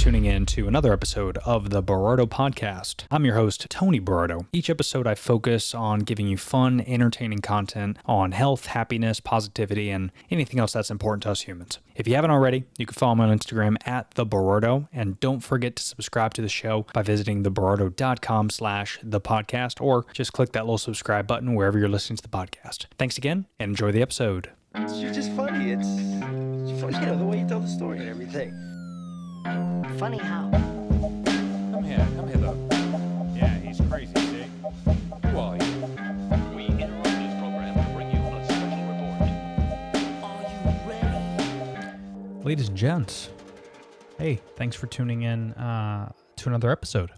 tuning in to another episode of the Barardo Podcast. I'm your host, Tony Barardo. Each episode I focus on giving you fun, entertaining content on health, happiness, positivity, and anything else that's important to us humans. If you haven't already, you can follow me on Instagram at the Barardo, and don't forget to subscribe to the show by visiting thebarardo.com/thepodcast, or just click that little subscribe button wherever you're listening to the podcast. Thanks again, and enjoy the episode. You're just funny. It's funny, the way you tell the story and everything. Funny how? Come here though. Yeah, he's crazy, see? Who are you? We interrupt this program to bring you a special report. Are you ready? Ladies and gents, hey, thanks for tuning in to another episode.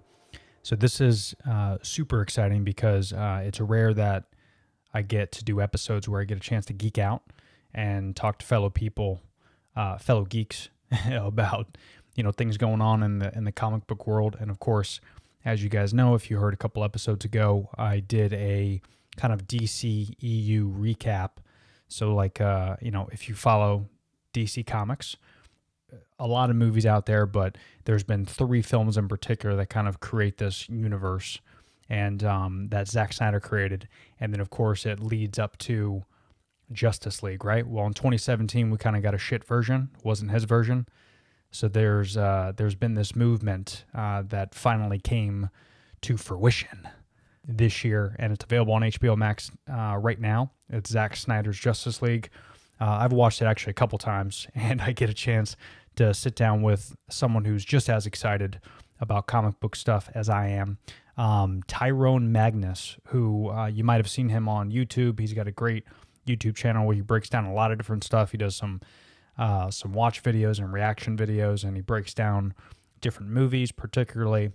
So this is super exciting because it's rare that I get to do episodes where I get a chance to geek out and talk to fellow people, fellow geeks about, things going on in the comic book world. And of course, as you guys know, if you heard a couple episodes ago, I did a kind of DC EU recap. So if you follow DC Comics, a lot of movies out there, but there's been 3 films in particular that kind of create this universe and that Zack Snyder created. And then, of course, it leads up to Justice League, right? Well, in 2017, we kind of got a shit version. It wasn't his version. So there's been this movement that finally came to fruition this year, and it's available on HBO Max right now. It's Zach Snyder's Justice League. I've watched it actually a couple times, and I get a chance to sit down with someone who's just as excited about comic book stuff as I am. Tyrone Magnus, who you might have seen him on YouTube. He's got a great YouTube channel where he breaks down a lot of different stuff. He does some watch videos and reaction videos, and he breaks down different movies. Particularly,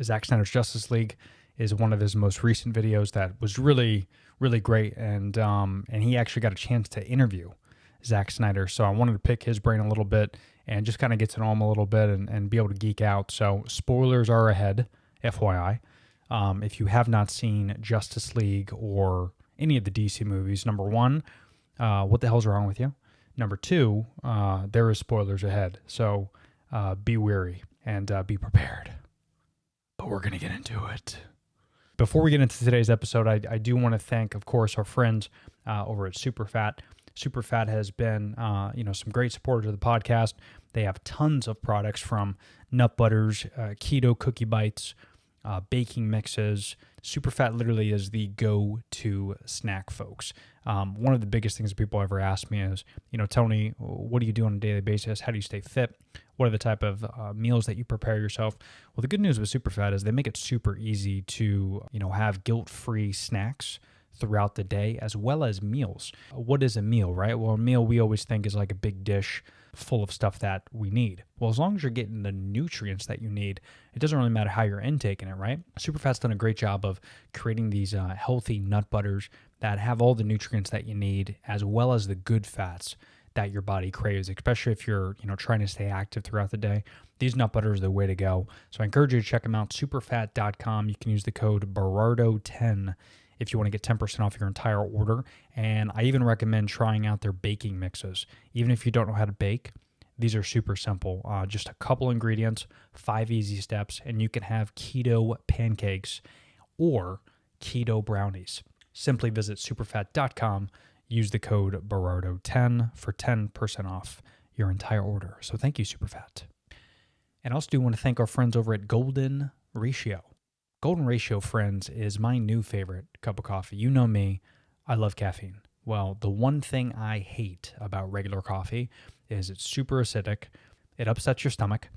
Zach Snyder's Justice League is one of his most recent videos that was really, really great, and he actually got a chance to interview Zack Snyder. So I wanted to pick his brain a little bit and just kind of get to know him a little bit and be able to geek out. So spoilers are ahead, FYI. If you have not seen Justice League or any of the DC movies, number 1, what the hell's wrong with you? Number 2, there is spoilers ahead. So be wary and be prepared. But we're going to get into it. Before we get into today's episode, I do want to thank, of course, our friends over at Superfat. Superfat has been, some great supporters of the podcast. They have tons of products from nut butters, keto cookie bites, baking mixes. Superfat literally is the go-to snack, folks. One of the biggest things that people ever ask me is, Tony, what do you do on a daily basis? How do you stay fit? What are the type of meals that you prepare yourself? Well, the good news with Superfat is they make it super easy to, have guilt-free snacks throughout the day, as well as meals. What is a meal, right? Well, a meal we always think is like a big dish full of stuff that we need. Well, as long as you're getting the nutrients that you need, it doesn't really matter how you're intaking it, right? Superfat's done a great job of creating these healthy nut butters that have all the nutrients that you need, as well as the good fats that your body craves, especially if you're, trying to stay active throughout the day. These nut butters are the way to go. So I encourage you to check them out, superfat.com. You can use the code BARARDO10 if you want to get 10% off your entire order. And I even recommend trying out their baking mixes. Even if you don't know how to bake, these are super simple. Just a couple ingredients, 5 easy steps, and you can have keto pancakes or keto brownies. Simply visit superfat.com, use the code BARARDO10 for 10% off your entire order. So thank you, Superfat. And I also do want to thank our friends over at Golden Ratio. Golden Ratio, friends, is my new favorite cup of coffee. You know me, I love caffeine. Well, the one thing I hate about regular coffee is it's super acidic. It upsets your stomach.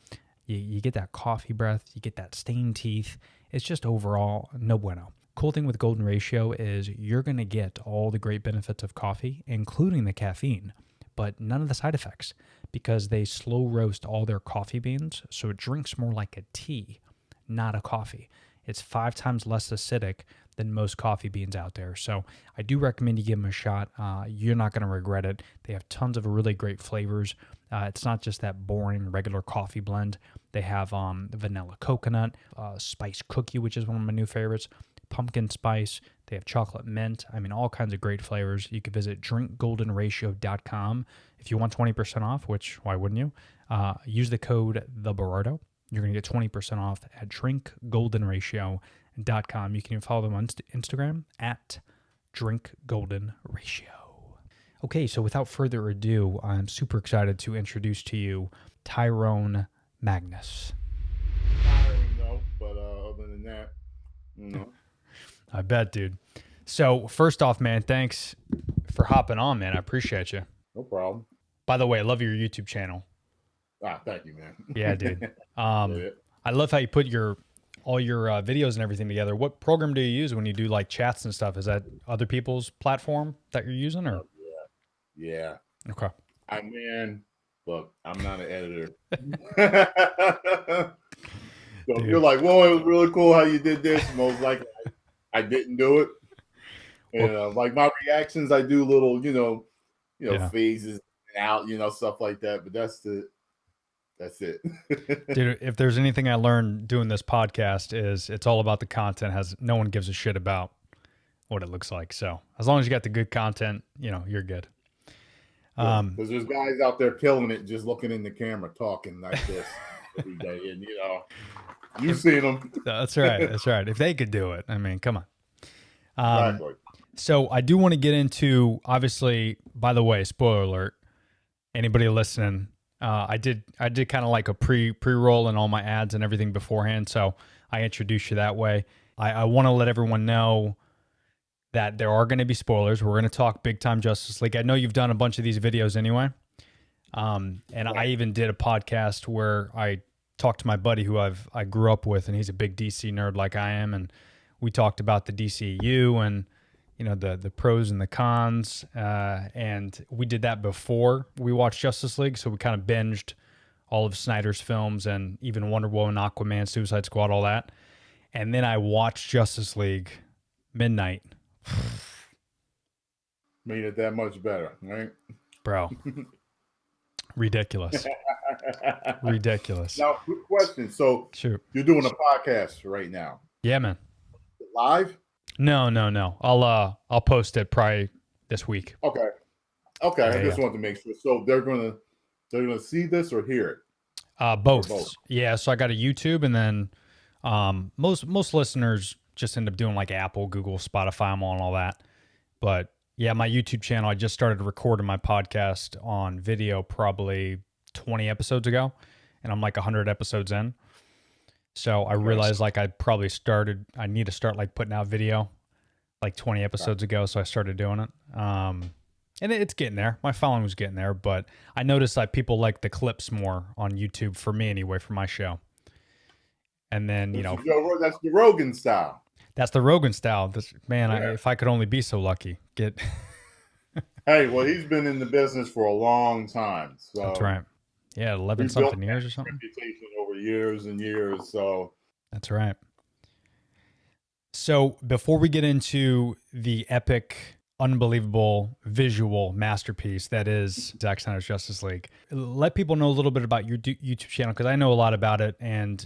You get that coffee breath. You get that stained teeth. It's just overall no bueno. Cool thing with Golden Ratio is you're going to get all the great benefits of coffee, including the caffeine, but none of the side effects because they slow roast all their coffee beans, so it drinks more like a tea, not a coffee. It's 5 times less acidic than most coffee beans out there. So I do recommend you give them a shot. You're not going to regret it. They have tons of really great flavors. It's not just that boring regular coffee blend. They have vanilla coconut, spice cookie, which is one of my new favorites, pumpkin spice. They have chocolate mint. I mean, all kinds of great flavors. You can visit drinkgoldenratio.com if you want 20% off, which why wouldn't you? Use the code TheBarardo. You're going to get 20% off at drinkgoldenratio.com. You can even follow them on Instagram at drinkgoldenratio. Okay, so without further ado, I'm super excited to introduce to you Tyrone Magnus. No, but other than that, I bet, dude. So first off, man, thanks for hopping on, man. I appreciate you. no problem. By the way, I love your YouTube channel. Thank you, man. Yeah, dude. Yeah. I love how you put all your videos and everything together. What program do you use when you do like chats and stuff? Is that other people's platform that you're using, or? Yeah. Okay. Look, I'm not an editor. So if you're like, well, it was really cool how you did this. Most likely I didn't do it. And like my reactions, I do little, phases out, stuff like that. But that's it. Dude, if there's anything I learned doing this podcast is it's all about the content. No one gives a shit about what it looks like. So as long as you got the good content, you're good. Because there's guys out there killing it, just looking in the camera, talking like this every day, and you've seen them. That's right. That's right. If they could do it, I mean, come on. Exactly. So I do want to get into, obviously, by the way, spoiler alert, anybody listening, I did kind of like a pre-roll and all my ads and everything beforehand. So I introduced you that way. I want to let everyone know that there are going to be spoilers. We're going to talk big time Justice League. I know you've done a bunch of these videos anyway. And I even did a podcast where I talked to my buddy who I grew up with, and he's a big DC nerd like I am. And we talked about the DCU and, the pros and the cons. And we did that before we watched Justice League. So we kind of binged all of Snyder's films and even Wonder Woman, Aquaman, Suicide Squad, all that. And then I watched Justice League midnight. Made it that much better, right? Bro. Ridiculous. Ridiculous. Now, quick question. So Shoot. You're doing a podcast right now. Yeah, man. Live? No. I'll post it probably this week. Okay. Yeah, I just wanted to make sure. So they're gonna see this or hear it? Both. Both. Yeah, so I got a YouTube, and then most listeners just end up doing like Apple, Google, Spotify, I'm on all that. But yeah, my YouTube channel, I just started recording my podcast on video probably 20 episodes ago, and I'm like 100 episodes in. So I realized like I need to start like putting out video like 20 episodes ago. So I started doing it. And it's getting there. My following was getting there, but I noticed like people like the clips more on YouTube for me anyway, for my show. And then, that's the Rogan style. That's the Rogan style. If I could only be so lucky. Hey, well, he's been in the business for a long time. So that's right. Yeah, 11 something years or something. Reputation over years and years. So that's right. So before we get into the epic, unbelievable visual masterpiece that is Zack Snyder's Justice League, let people know a little bit about your YouTube channel, because I know a lot about it, and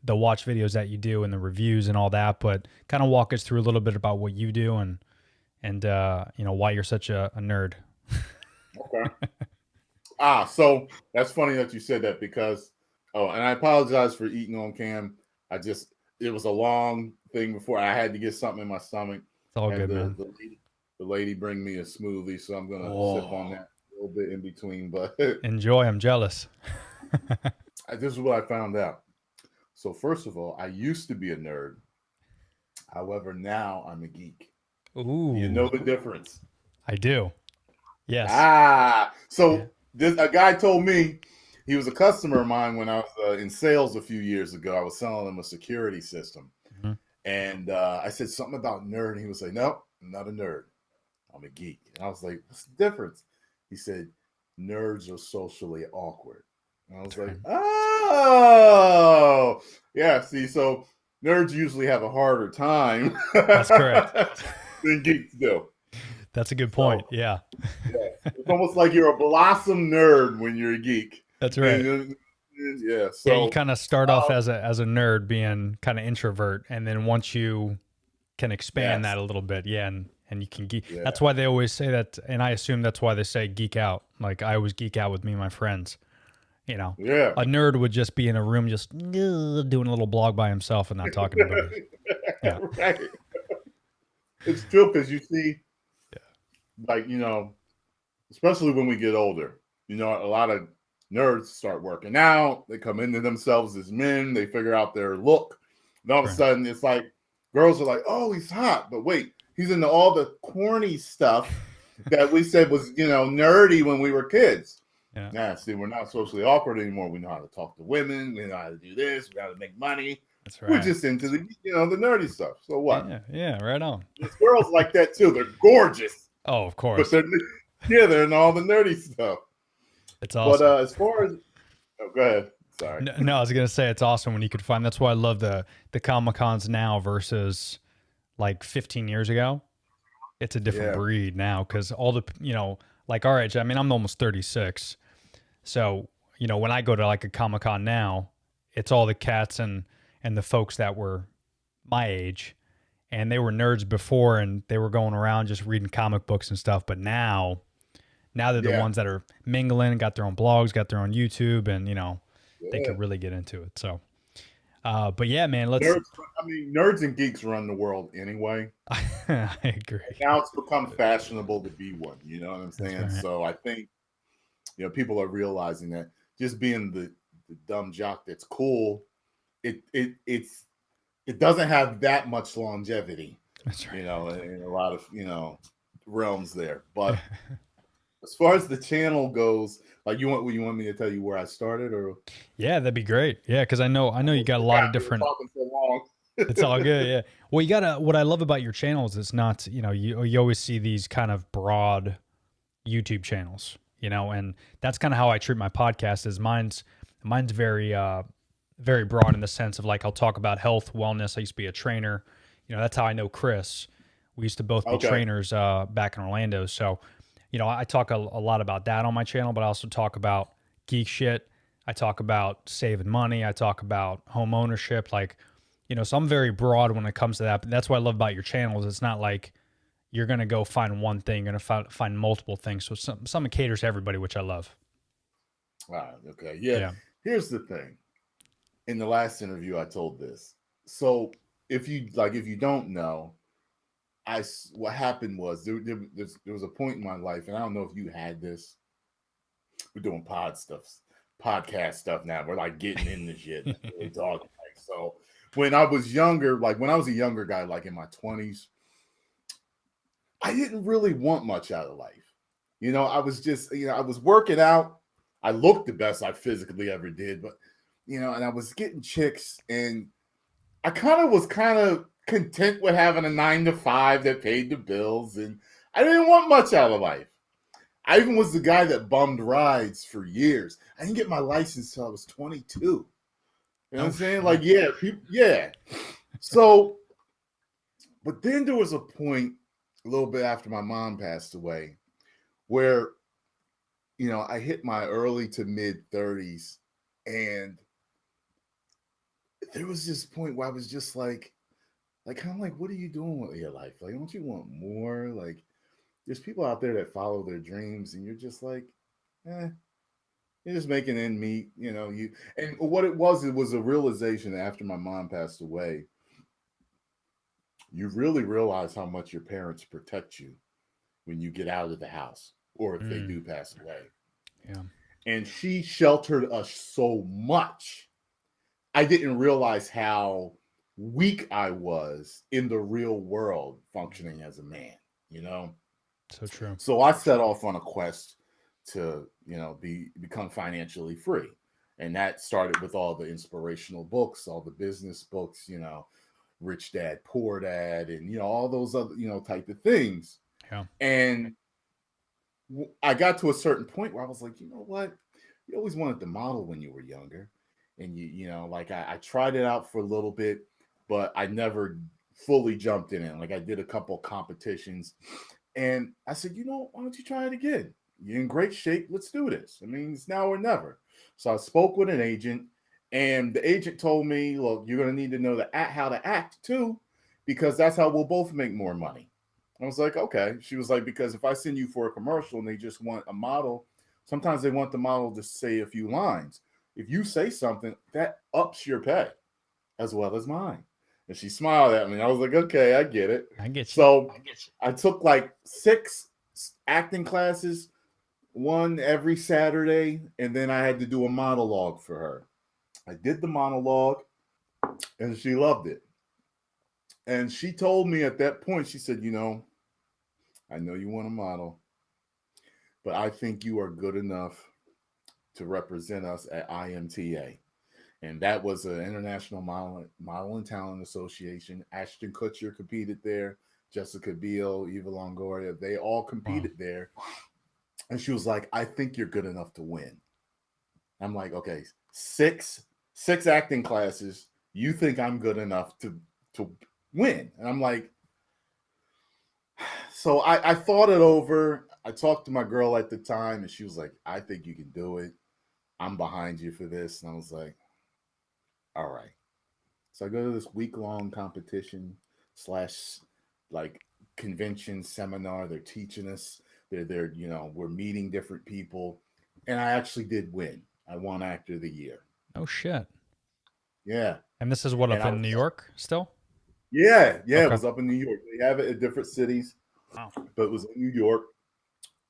the watch videos that you do and the reviews and all that, but kind of walk us through a little bit about what you do and why you're such a nerd. Okay. So that's funny that you said that, because and I apologize for eating on cam. It was a long thing before I had to get something in my stomach. It's all good, man. The lady bring me a smoothie, so I'm gonna sip on that a little bit in between. But enjoy. I'm jealous. This is what I found out. So first of all, I used to be a nerd. However, now I'm a geek. Ooh. You know the difference? I do. Yes. A guy told me, he was a customer of mine when I was in sales a few years ago. I was selling him a security system. Mm-hmm. And I said something about nerd, and he was like, no, I'm not a nerd. I'm a geek. And I was like, what's the difference? He said, nerds are socially awkward. And I was like, oh, yeah. See, so nerds usually have a harder time. That's correct. Than geeks do. That's a good point. So, yeah. It's almost like you're a blossom nerd when you're a geek. That's right. Yeah. So you kind of start off as a nerd, being kind of introvert, and then once you can expand that a little bit, and you can geek. Yeah. That's why they always say that, and I assume that's why they say geek out. Like I always geek out with me and my friends. You know, Yeah. a nerd would just be in a room just doing a little blog by himself and not talking to anybody. Yeah. Right. It's true because you see, like, you know, especially when we get older, you know, a lot of nerds start working out. They come into themselves as men. They figure out their look. And all of a Right. sudden, it's like girls are like, "Oh, he's hot," but wait, he's into all the corny stuff that we said was, you know, nerdy when we were kids. Yeah. Nah, see, we're not socially awkward anymore. We know how to talk to women. We know how to do this. We know how to make money. That's right. We're just into the, you know, the nerdy stuff. So what? Yeah, right on. There's girls like that too. They're gorgeous, Oh, of but course. they're in all the nerdy stuff. It's awesome. But as far as, oh, go ahead. Sorry. No, I was gonna say it's awesome when you could find. That's why I love the Comic Cons now versus like 15 years ago. It's a different breed now because all the, you know, like our age. I mean, I'm almost 36, so you know when I go to like a Comic Con now, it's all the cats and the folks that were my age, and they were nerds before, and they were going around just reading comic books and stuff. But now they're the ones that are mingling, got their own blogs, got their own YouTube, and you know. They could really get into it. So, but yeah, man, nerds and geeks run the world anyway. I agree. Now it's become fashionable to be one. You know what I'm saying? Right. So I think, you know, people are realizing that just being the dumb jock that's cool, it doesn't have that much longevity. That's right. You know, in a lot of, you know, realms there. But as far as the channel goes, like you want me to tell you where I started, or yeah, that'd be great. Yeah, because I know you got a lot of different. Talking so long. It's all good. Yeah. Well, you gotta. What I love about your channel is it's not. You know, you always see these kind of broad YouTube channels. You know, and that's kind of how I treat my podcast. Is mine's very very broad in the sense of like I'll talk about health, wellness. I used to be a trainer. You know, that's how I know Chris. We used to both be trainers back in Orlando. So. You know, I talk a lot about that on my channel, but I also talk about geek shit. I talk about saving money. I talk about home ownership. Like, you know, so I'm very broad when it comes to that. But that's what I love about your channels. It's not like you're going to go find one thing. You're going to find multiple things. So some caters to everybody, which I love. Wow. Okay. Yeah. Here's the thing. In the last interview, I told this. So if you don't know, what happened was there was a point in my life, and I don't know if you had this. We're doing podcast stuff now. We're like getting into shit. We're talking. So when I was younger, like when I was a younger guy, like in my 20s, I didn't really want much out of life. You know, I was just, you know, I was working out. I looked the best I physically ever did, but you know, and I was getting chicks, and I was kind of content with having a 9-to-5 that paid the bills, and I didn't want much out of life. I even was the guy that bummed rides for years. I didn't get my license till I was 22. You know what I'm saying? Like, yeah. So, but then there was a point a little bit after my mom passed away where, you know, I hit my early to mid 30s, and there was this point where I was just like, kind of like, what are you doing with your life? Like, don't you want more? Like, there's people out there that follow their dreams, and you're just like, you're just making end meet, you know. And what it was a realization that after my mom passed away, you really realize how much your parents protect you when you get out of the house, or if they do pass away. Yeah. And she sheltered us so much. I didn't realize how weak I was in the real world functioning as a man, you know? So true. So I set off on a quest to, you know, become financially free. And that started with all the inspirational books, all the business books, you know, Rich Dad, Poor Dad, and, you know, all those other, you know, type of things. Yeah. And I got to a certain point where I was like, you know what? You always wanted to model when you were younger. And you know, like I tried it out for a little bit, but I never fully jumped in it. Like I did a couple of competitions, and I said, you know, why don't you try it again? You're in great shape. Let's do this. I mean, it's now or never. So I spoke with an agent, and the agent told me, look, you're going to need to know how to act too, because that's how we'll both make more money. I was like, okay. She was like, because if I send you for a commercial and they just want a model, Sometimes they want the model to say a few lines. If you say something, that ups your pay as well as mine. And she smiled at me. I was like, okay, I get it. I get you. So I took like 6 acting classes, one every Saturday, and then I had to do a monologue for her. I did the monologue, and she loved it. And she told me at that point, she said, you know you want to model, but I think you are good enough to represent us at IMTA. And that was an International Model and Talent Association. Ashton Kutcher competed there. Jessica Biel, Eva Longoria, they all competed there. And she was like, I think you're good enough to win. I'm like, okay, six acting classes. You think I'm good enough to win? And I'm like, so I thought it over. I talked to my girl at the time, and she was like, I think you can do it. I'm behind you for this. And I was like, all right. So I go to this week-long competition / like convention seminar. They're teaching us. They're we're meeting different people. And I actually did win. I won Actor of the Year. Oh, shit. Yeah. And this is what, up in New York still? Yeah. Okay. It was up in New York. They have it in different cities. Wow. But it was in New York.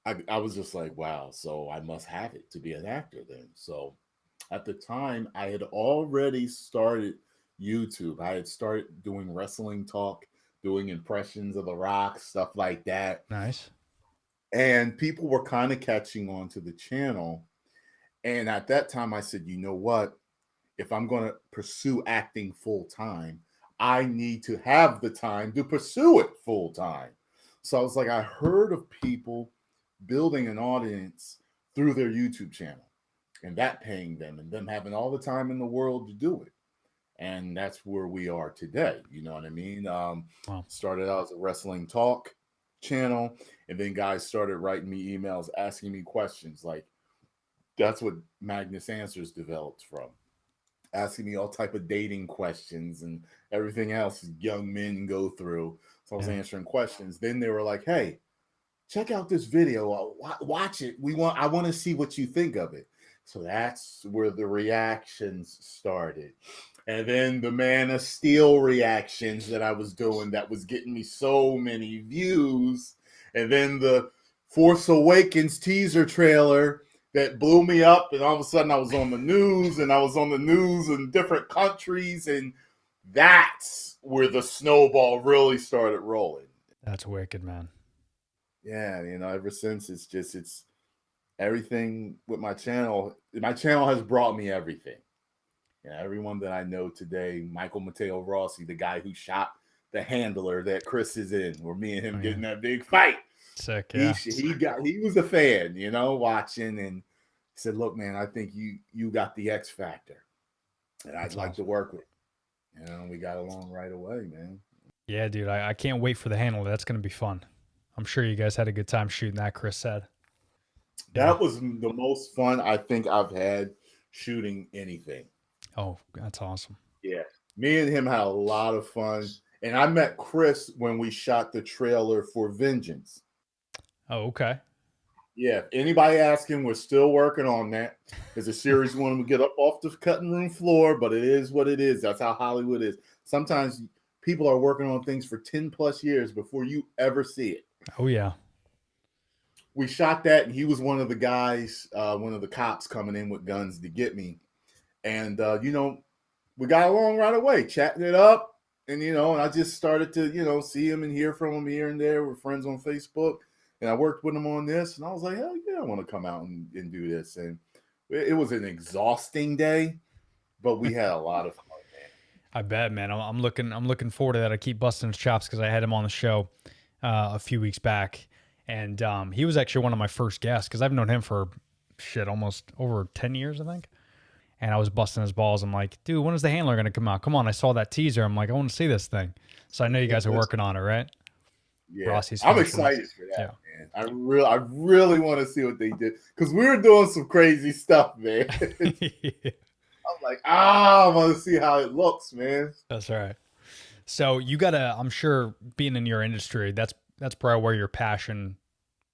I was just like, wow, so I must have it to be an actor then. So at the time, I had already started YouTube. I had started doing wrestling talk, doing impressions of The Rock, stuff like that. Nice. And people were kind of catching on to the channel. And at that time, I said, you know what? If I'm going to pursue acting full time, I need to have the time to pursue it full time. So I was like, I heard of people building an audience through their YouTube channel and that paying them and them having all the time in the world to do it. And that's where we are today. You know what I mean? Wow. Started out as a wrestling talk channel, and then guys started writing me emails, asking me questions. Like, that's what Magnus Answers developed from. Asking me all type of dating questions and everything else young men go through. So I was answering questions. Then they were like, hey, check out this video. Watch it. I want to see what you think of it. So that's where the reactions started. And then the Man of Steel reactions that I was doing that was getting me so many views. And then the Force Awakens teaser trailer that blew me up. And all of a sudden I was on the news, and I was on the news in different countries. And that's where the snowball really started rolling. That's wicked, man. Yeah, ever since it's everything with my channel. My channel has brought me everything. Everyone that I know today, Michael Mateo Rossi, the guy who shot the Handler that Chris is in, or me and him getting that big fight. Sick, yeah. He was a fan, watching, and he said, look, man, I think you got the X factor, and I'd like to work with you. We got along right away, man. Yeah, dude, I can't wait for the Handler. That's going to be fun. I'm sure you guys had a good time shooting that, Chris said. That was the most fun I think I've had shooting anything. Oh, that's awesome. Yeah. Me and him had a lot of fun. And I met Chris when we shot the trailer for Vengeance. Oh, okay. Yeah. If anybody asking, we're still working on that. It's a series when we get up off the cutting room floor, but it is what it is. That's how Hollywood is. Sometimes people are working on things for 10 plus years before you ever see it. Oh, yeah. We shot that, and he was one of the guys, one of the cops coming in with guns to get me. And, we got along right away, chatting it up. And, and I just started to, see him and hear from him here and there. We're friends on Facebook. And I worked with him on this. And I was like, hell yeah, I want to come out and do this. And it was an exhausting day, but we had a lot of fun, man. I bet, man. I'm looking forward to that. I keep busting his chops because I had him on the show a few weeks back. And he was actually one of my first guests because I've known him for almost over 10 years, I think. And I was busting his balls. I'm like, dude, when is the Handler going to come out? Come on. I saw that teaser. I'm like, I want to see this thing. So I know you guys are working on it, right? Yeah. Rossi's I'm excited for that, man. I really want to see what they did because we were doing some crazy stuff, man. I'm like, I want to see how it looks, man. That's right. So you gotta, I'm sure being in your industry, that's probably where your passion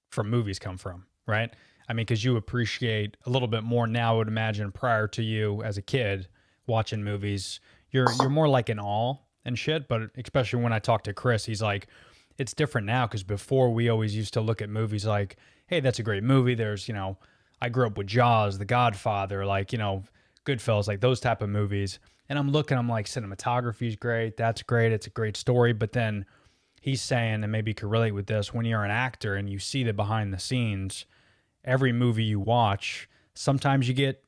for movies come from, right? I mean, because you appreciate a little bit more now, I would imagine, prior to you as a kid watching movies. You're more like in awe and shit, but especially when I talk to Chris, he's like, it's different now because before we always used to look at movies like, hey, that's a great movie. There's, I grew up with Jaws, The Godfather, like, Goodfellas, like those type of movies. And I'm like, cinematography is great. That's great. It's a great story. But then he's saying, and maybe you could relate with this, when you're an actor and you see the behind the scenes, every movie you watch, sometimes you get,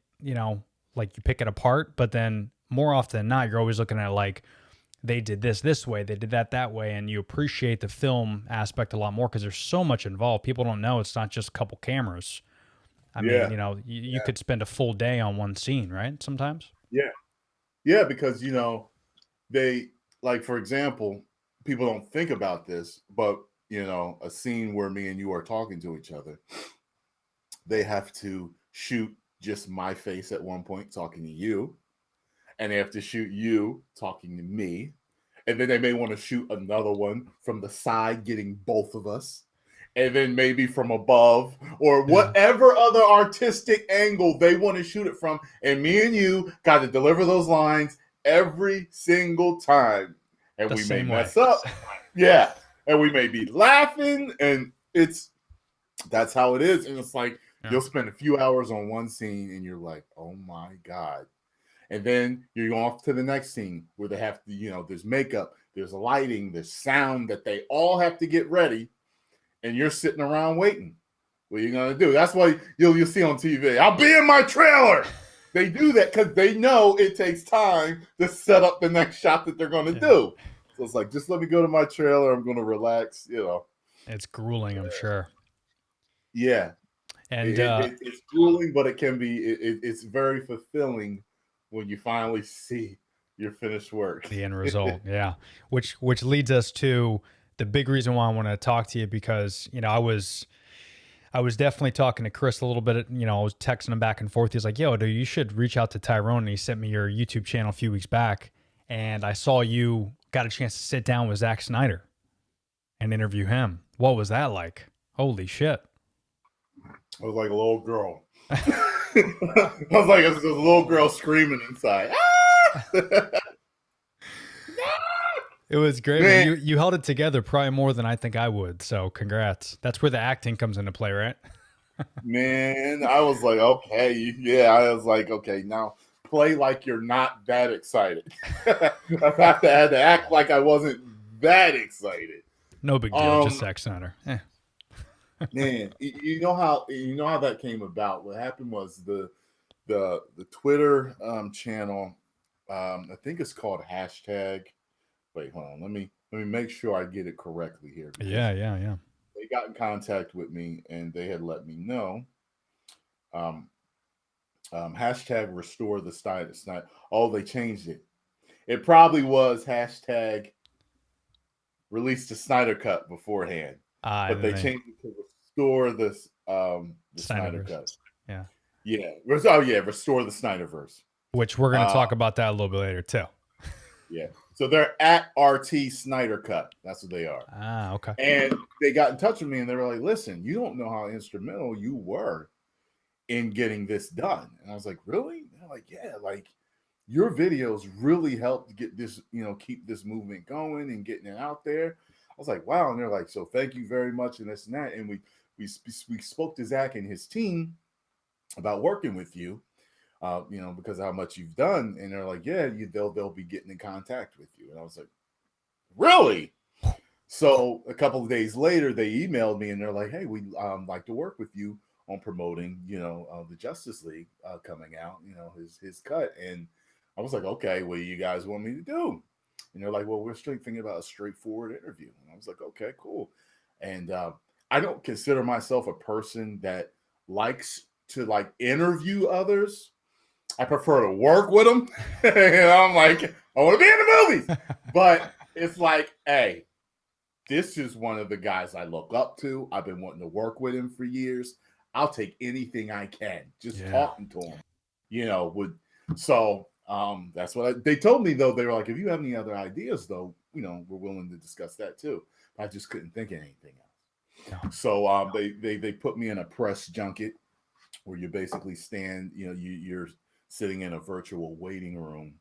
like you pick it apart, but then more often than not, you're always looking at like, they did this way, they did that way, and you appreciate the film aspect a lot more because there's so much involved. People don't know it's not just a couple cameras. I mean, you could spend a full day on one scene, right? Sometimes. Yeah, because they, like, for example, people don't think about this, but a scene where me and you are talking to each other, they have to shoot just my face at one point talking to you, and they have to shoot you talking to me, and then they may want to shoot another one from the side getting both of us, and then maybe from above or whatever other artistic angle they want to shoot it from, and me and you got to deliver those lines every single time, and we may mess up. Yeah, and we may be laughing, and that's how it is. And it's like you'll spend a few hours on one scene and you're like, oh my God. And then you're going off to the next scene where they have to, there's makeup, there's lighting, there's sound that they all have to get ready, and you're sitting around waiting. What are you gonna do? That's why you'll see on TV, I'll be in my trailer. They do that because they know it takes time to set up the next shot that they're gonna do. So it's like, just let me go to my trailer. I'm gonna relax. It's grueling, I'm sure. Yeah, and it's grueling, but it can be. It's very fulfilling when you finally see your finished work, the end result. Yeah, which leads us to the big reason why I want to talk to you, because I was definitely talking to Chris a little bit. I was texting him back and forth. He's like, yo, dude, you should reach out to Tyrone. And he sent me your YouTube channel a few weeks back, and I saw you got a chance to sit down with Zach Snyder and interview him. What was that like? Holy shit. I was like a little girl. I was like a little girl screaming inside. It was great. Man. You held it together probably more than I think I would. So congrats. That's where the acting comes into play, right? Man, I was like, okay. Yeah, I was like, okay, now play like you're not that excited. I had to act like I wasn't that excited. No big deal, just Zach Snyder. Man, you know how that came about. What happened was the Twitter channel, I think it's called hashtag. Wait, hold on. Let me make sure I get it correctly here. Yeah. They got in contact with me and they had let me know. Hashtag restore the Snyder. Oh, they changed it. It probably was hashtag release the Snyder Cut beforehand, but they changed it to restore the Snyder Cut. Yeah. Restore the SnyderVerse. Which we're going to talk about that a little bit later too. Yeah. So they're at RT Snyder Cut. That's what they are. Ah, okay. And they got in touch with me and they were like, listen, you don't know how instrumental you were in getting this done. And I was like, really? And they're like, yeah, like your videos really helped get this, keep this movement going and getting it out there. I was like, wow. And they're like, so thank you very much. And this and that. And we spoke to Zach and his team about working with you. Because of how much you've done. And they're like, yeah, they'll be getting in contact with you. And I was like, really? So a couple of days later, they emailed me and they're like, hey, we'd like to work with you on promoting, the Justice League coming out, his cut. And I was like, okay, what do you guys want me to do? And they're like, well, we're thinking about a straightforward interview. And I was like, okay, cool. And I don't consider myself a person that likes to interview others. I prefer to work with them. And I'm like, I want to be in the movies. But it's like, hey, this is one of the guys I look up to. I've been wanting to work with him for years. I'll take anything I can. Just talking to him, So that's what they told me, though. They were like, if you have any other ideas, though, we're willing to discuss that, too. But I just couldn't think of anything else. Yeah. So they put me in a press junket where you basically stand, you're sitting in a virtual waiting room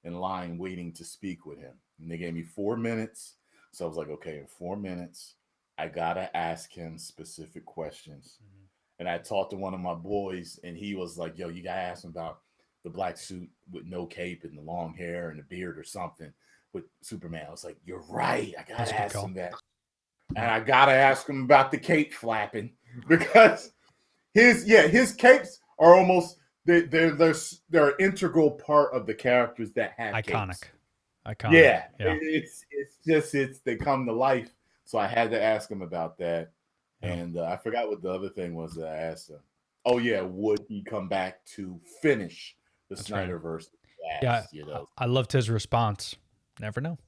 in line waiting to speak with him. And they gave me 4 minutes. So I was like, okay, in 4 minutes, I got to ask him specific questions. Mm-hmm. And I talked to one of my boys, and he was like, yo, you got to ask him about the black suit with no cape and the long hair and the beard or something with Superman. I was like, you're right. I got to ask him that. And I got to ask him about the cape flapping, because his capes are almost, they're an integral part of the characters that have iconic. Capes. Iconic. Yeah. Yeah. They come to life. So I had to ask him about that. Yeah. And I forgot what the other thing was that I asked him. Oh yeah, would he come back to finish the SnyderVerse? Right. I loved his response. Never know.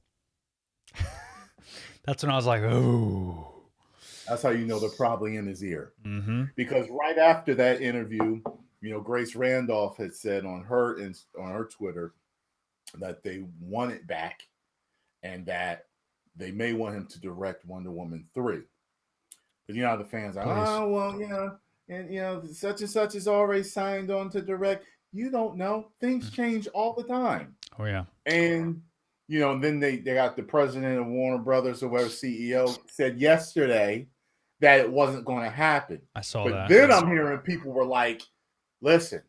That's when I was like, oh. That's how you know they're probably in his ear. Mm-hmm. Because right after that interview, Grace Randolph had said on her Twitter that they want it back, and that they may want him to direct Wonder Woman 3. But the fans are, oh well, and such and such is already signed on to direct. You don't know. Things change all the time. Oh yeah. And then they got the president of Warner Brothers or whatever, CEO, said yesterday that it wasn't going to happen. I saw but that. Then I'm hearing people were like, listen,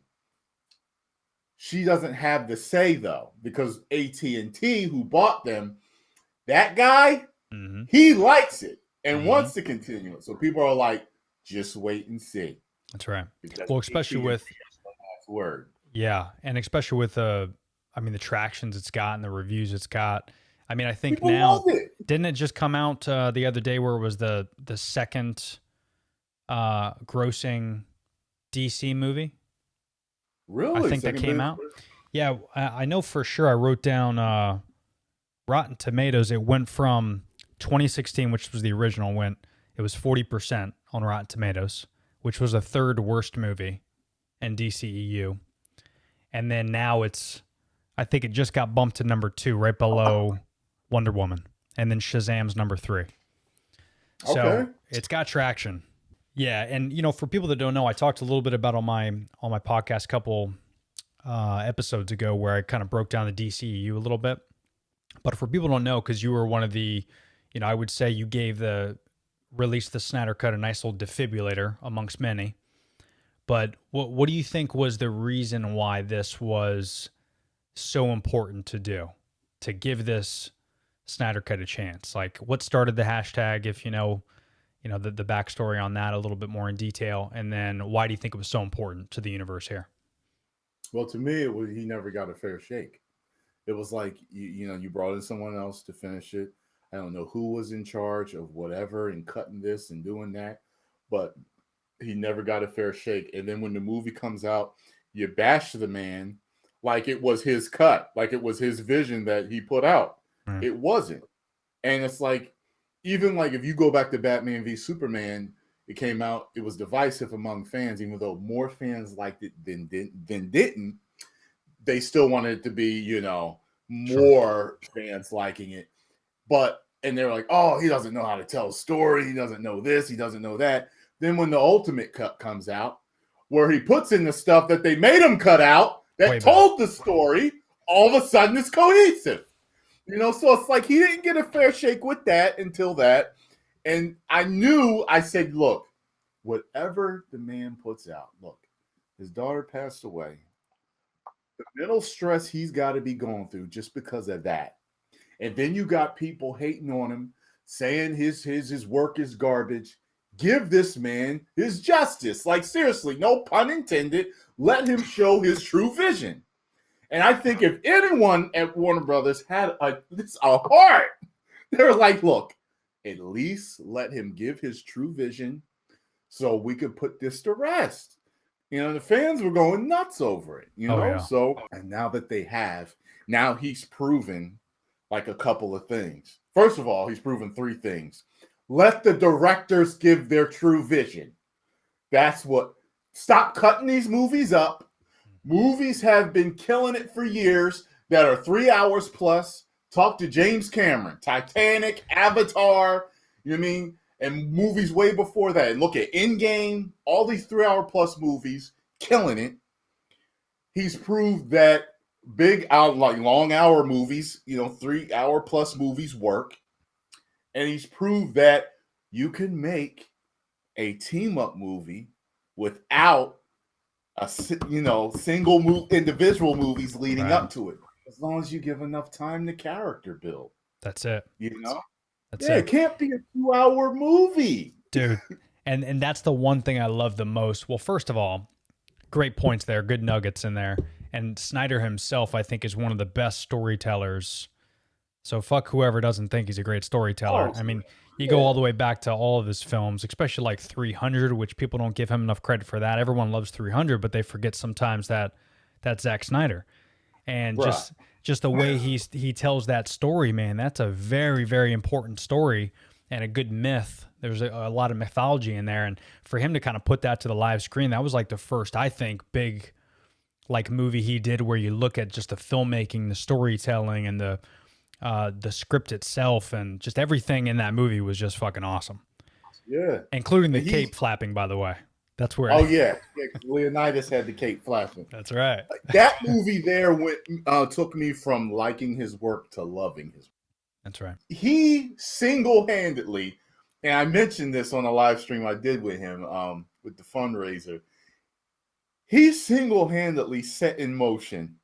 she doesn't have the say though, because AT&T, who bought them, that guy, mm-hmm. he likes it and mm-hmm. wants to continue it. So people are like, just wait and see. That's right. Well, especially with word. Yeah, and especially with the tractions it's got and the reviews it's got. I think people now, didn't it just come out the other day where it was the second grossing DC movie? Really? I think that came out. Yeah, I know for sure. I wrote down Rotten Tomatoes. It went from 2016, which was the original, it was 40% on Rotten Tomatoes, which was the third worst movie in DCEU. And then now I think it just got bumped to number 2, right below Wonder Woman. And then Shazam's number 3. So it's got traction. Yeah, and for people that don't know, I talked a little bit about on my podcast a couple episodes ago where I kind of broke down the DCEU a little bit. But for people who don't know, because you were one of the, I would say you gave released the Snyder Cut a nice little defibrillator amongst many. But what do you think was the reason why this was so important to do, to give this Snyder Cut a chance? Like, what started the hashtag, if you know the backstory on that a little bit more in detail, and then why do you think it was so important to the universe here? Well, to me, it was he never got a fair shake. It was like you brought in someone else to finish it. I don't know who was in charge of whatever and cutting this and doing that, but he never got a fair shake. And then when the movie comes out, you bash the man like it was his cut, like it was his vision that he put out. Right. It wasn't. And it's like, even like if you go back to Batman v Superman, it came out, it was divisive among fans, even though more fans liked it than didn't. They still wanted it to be, more fans liking it. And they're like, oh, he doesn't know how to tell a story. He doesn't know this. He doesn't know that. Then when the Ultimate Cut comes out, where he puts in the stuff that they made him cut out that told the story, all of a sudden it's cohesive. So it's like he didn't get a fair shake with that until that. And I said, look, whatever the man puts out, look, his daughter passed away. The mental stress he's got to be going through just because of that. And then you got people hating on him, saying his work is garbage. Give this man his justice. Like, seriously, no pun intended. Let him show his true vision. And I think if anyone at Warner Brothers had a heart, they're like, look, at least let him give his true vision so we could put this to rest. The fans were going nuts over it, Yeah. So, and now that they have, now he's proven like a couple of things. First of all, he's proven 3 things. Let the directors give their true vision. Stop cutting these movies up. Movies have been killing it for years that are 3 hours plus. Talk to James Cameron, Titanic, Avatar, and movies way before that. And look at Endgame, all these 3-hour plus movies, killing it. He's proved that big out like long hour movies, 3-hour plus movies work. And he's proved that you can make a team up movie without a single individual movies leading up to it, as long as you give enough time to character build. That's it. That's it can't be a 2-hour movie, dude. And that's the one thing I love the most. Well, first of all, great points there, good nuggets in there. And Snyder himself, I think, is one of the best storytellers. So fuck whoever doesn't think he's a great storyteller. I mean, you go all the way back to all of his films, especially like 300, which people don't give him enough credit for that. Everyone loves 300, but they forget sometimes that that's Zack Snyder. And just the way he tells that story, man, that's a very, very important story and a good myth. There's a lot of mythology in there. And for him to kind of put that to the live screen, that was like the first, I think, big like movie he did where you look at just the filmmaking, the storytelling, and the script itself, and just everything in that movie was just fucking awesome. Yeah. Including the cape flapping, by the way. That's where. Oh, yeah. Leonidas had the cape flapping. That's right. That movie there took me from liking his work to loving his work. That's right. He single-handedly, and I mentioned this on a live stream I did with him with the fundraiser, he single-handedly set in motion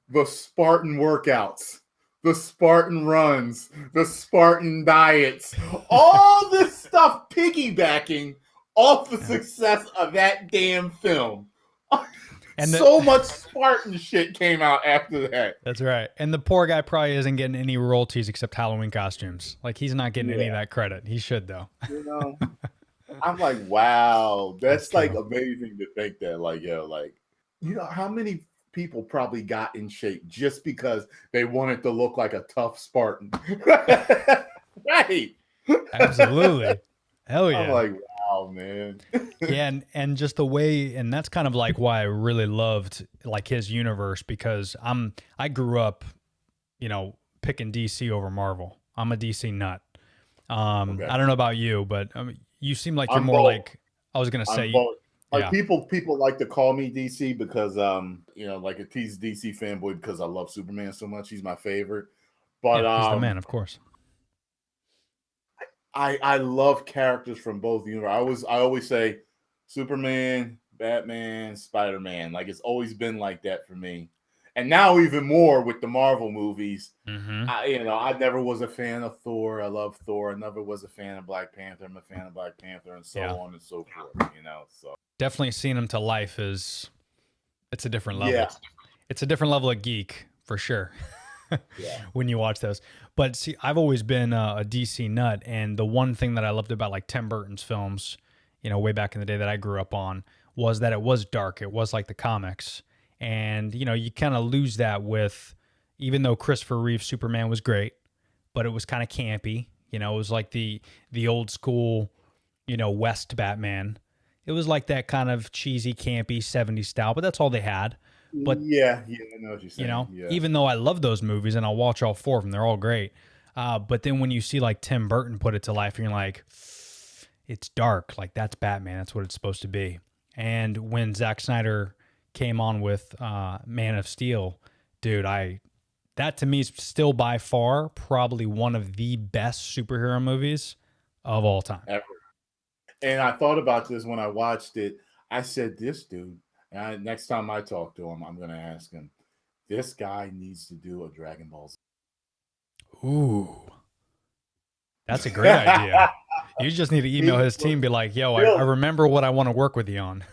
the Spartan workouts, the Spartan runs, the Spartan diets, all this stuff piggybacking off the success of that damn film. And so much Spartan shit came out after that. That's right. And the poor guy probably isn't getting any royalties except Halloween costumes. Like, he's not getting any of that credit. He should, though. I'm like, wow, that's like amazing to think that, like, how many people probably got in shape just because they wanted to look like a tough Spartan. Right. Absolutely. Hell yeah. I'm like, wow, man. Yeah, and just the way, and that's kind of like why I really loved like his universe, because I grew up, picking DC over Marvel. I'm a DC nut. I don't know about you, but you seem like you're more like, I was gonna say, like people like to call me DC because like a tease DC fanboy because I love Superman so much. He's my favorite. But he's the man, of course. I love characters from both universes. I always say Superman, Batman, Spider-Man. Like, it's always been like that for me. And now even more with the Marvel movies. Mm-hmm. I never was a fan of Thor. I love Thor. I never was a fan of Black Panther. I'm a fan of Black Panther, and so on and so forth. So definitely seeing him to life it's a different level. Yeah. It's a different level of geek for sure. When you watch those. But see, I've always been a DC nut, and the one thing that I loved about like Tim Burton's films, way back in the day that I grew up on, was that it was dark. It was like the comics. And, you kind of lose that with, even though Christopher Reeve's Superman was great, but it was kind of campy. It was like the old school, West Batman. It was like that kind of cheesy, campy 70s style, but that's all they had. But I know what you're saying. Even though I love those movies and I'll watch all 4 of them, they're all great. But then when you see like Tim Burton put it to life, you're like, it's dark. Like, that's Batman. That's what it's supposed to be. And when Zack Snyder came on with Man of Steel, dude, that to me is still by far probably one of the best superhero movies of all time. Ever. And I thought about this when I watched it. I said, this dude, and next time I talk to him, I'm going to ask him, this guy needs to do a Dragon Ball Z. Ooh. That's a great idea. You just need to email his team, be like, yo, I remember what I want to work with you on.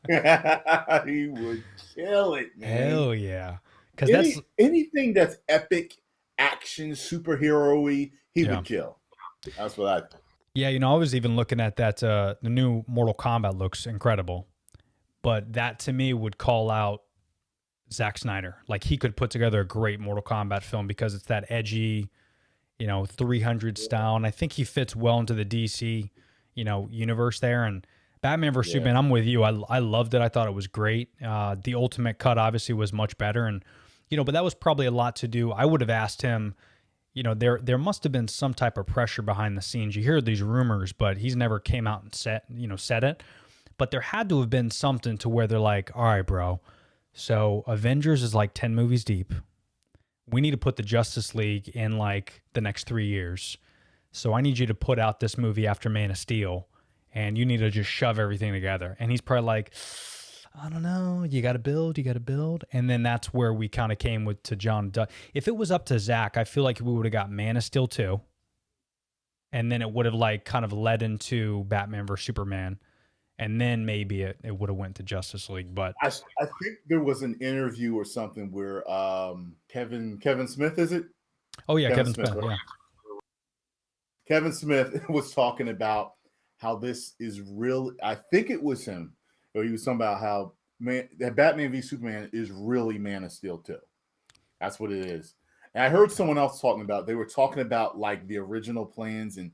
He would kill it, man. Hell yeah. Because anything that's epic, action, superhero-y, he would kill. That's what I think. Yeah, I was even looking at that. The new Mortal Kombat looks incredible. But that, to me, would call out Zack Snyder. Like, he could put together a great Mortal Kombat film because it's that edgy, 300 style. And I think he fits well into the DC, universe there. And Batman vs. Superman, I'm with you. I loved it. I thought it was great. The Ultimate Cut obviously was much better. And, but that was probably a lot to do. I would have asked him, there must have been some type of pressure behind the scenes. You hear these rumors, but he's never came out and said it. But there had to have been something to where they're like, all right, bro, so Avengers is like 10 movies deep. We need to put the Justice League in like the next 3 years. So I need you to put out this movie after Man of Steel, and you need to just shove everything together. And he's probably like, I don't know, you got to build. And then that's where we kind of came to John. If it was up to Zach, I feel like we would have got Man of Steel 2. And then it would have like kind of led into Batman vs. Superman. And then maybe it would have went to Justice League. But I think there was an interview or something where Kevin Smith, is it? Oh, yeah, Kevin Smith, right? yeah. Kevin Smith was talking about how this is real. I think it was him. Or he was talking about how that Batman v Superman is really Man of Steel 2. That's what it is. And I heard someone else talking about, they were talking about like the original plans and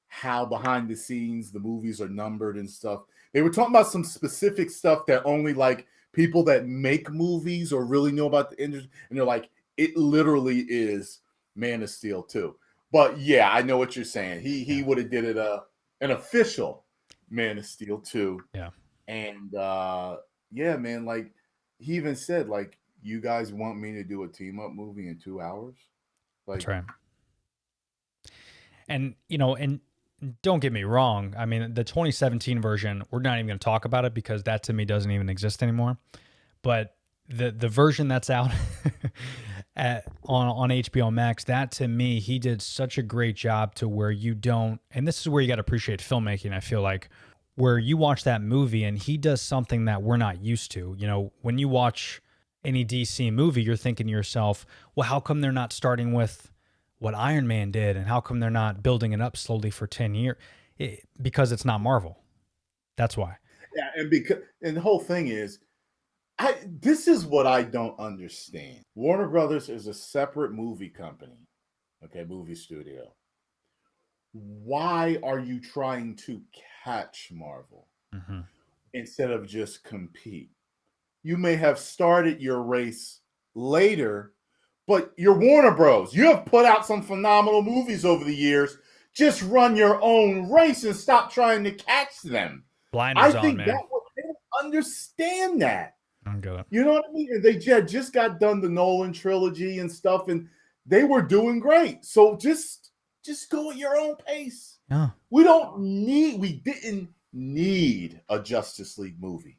how behind the scenes the movies are numbered and stuff. They were talking about some specific stuff that only like people that make movies or really know about the industry. And they're like, it literally is Man of Steel 2. But yeah, I know what you're saying. He would have did it an official Man of Steel 2. Yeah. And yeah, man, like he even said, like, you guys want me to do a team up movie in 2 hours? Like, that's right. And and don't get me wrong. I mean, the 2017 version, we're not even going to talk about it because that to me doesn't even exist anymore. But the version that's out on HBO Max, that to me, he did such a great job to where you don't, and this is where you got to appreciate filmmaking, I feel like, where you watch that movie and he does something that we're not used to. When you watch any DC movie, you're thinking to yourself, well, how come they're not starting with what Iron Man did? And how come they're not building it up slowly for 10 years? Because it's not Marvel. That's why. Yeah, and the whole thing is, this is what I don't understand. Warner Brothers is a separate movie company, okay, movie studio. Why are you trying to catch Marvel instead of just compete? You may have started your race later, but you're Warner Bros. You have put out some phenomenal movies over the years. Just run your own race and stop trying to catch them. Blinders I think on, man. they don't understand that. I don't get it. You know what I mean? And they just got done the Nolan trilogy and stuff, and they were doing great. So just go at your own pace. Yeah. We didn't need a Justice League movie.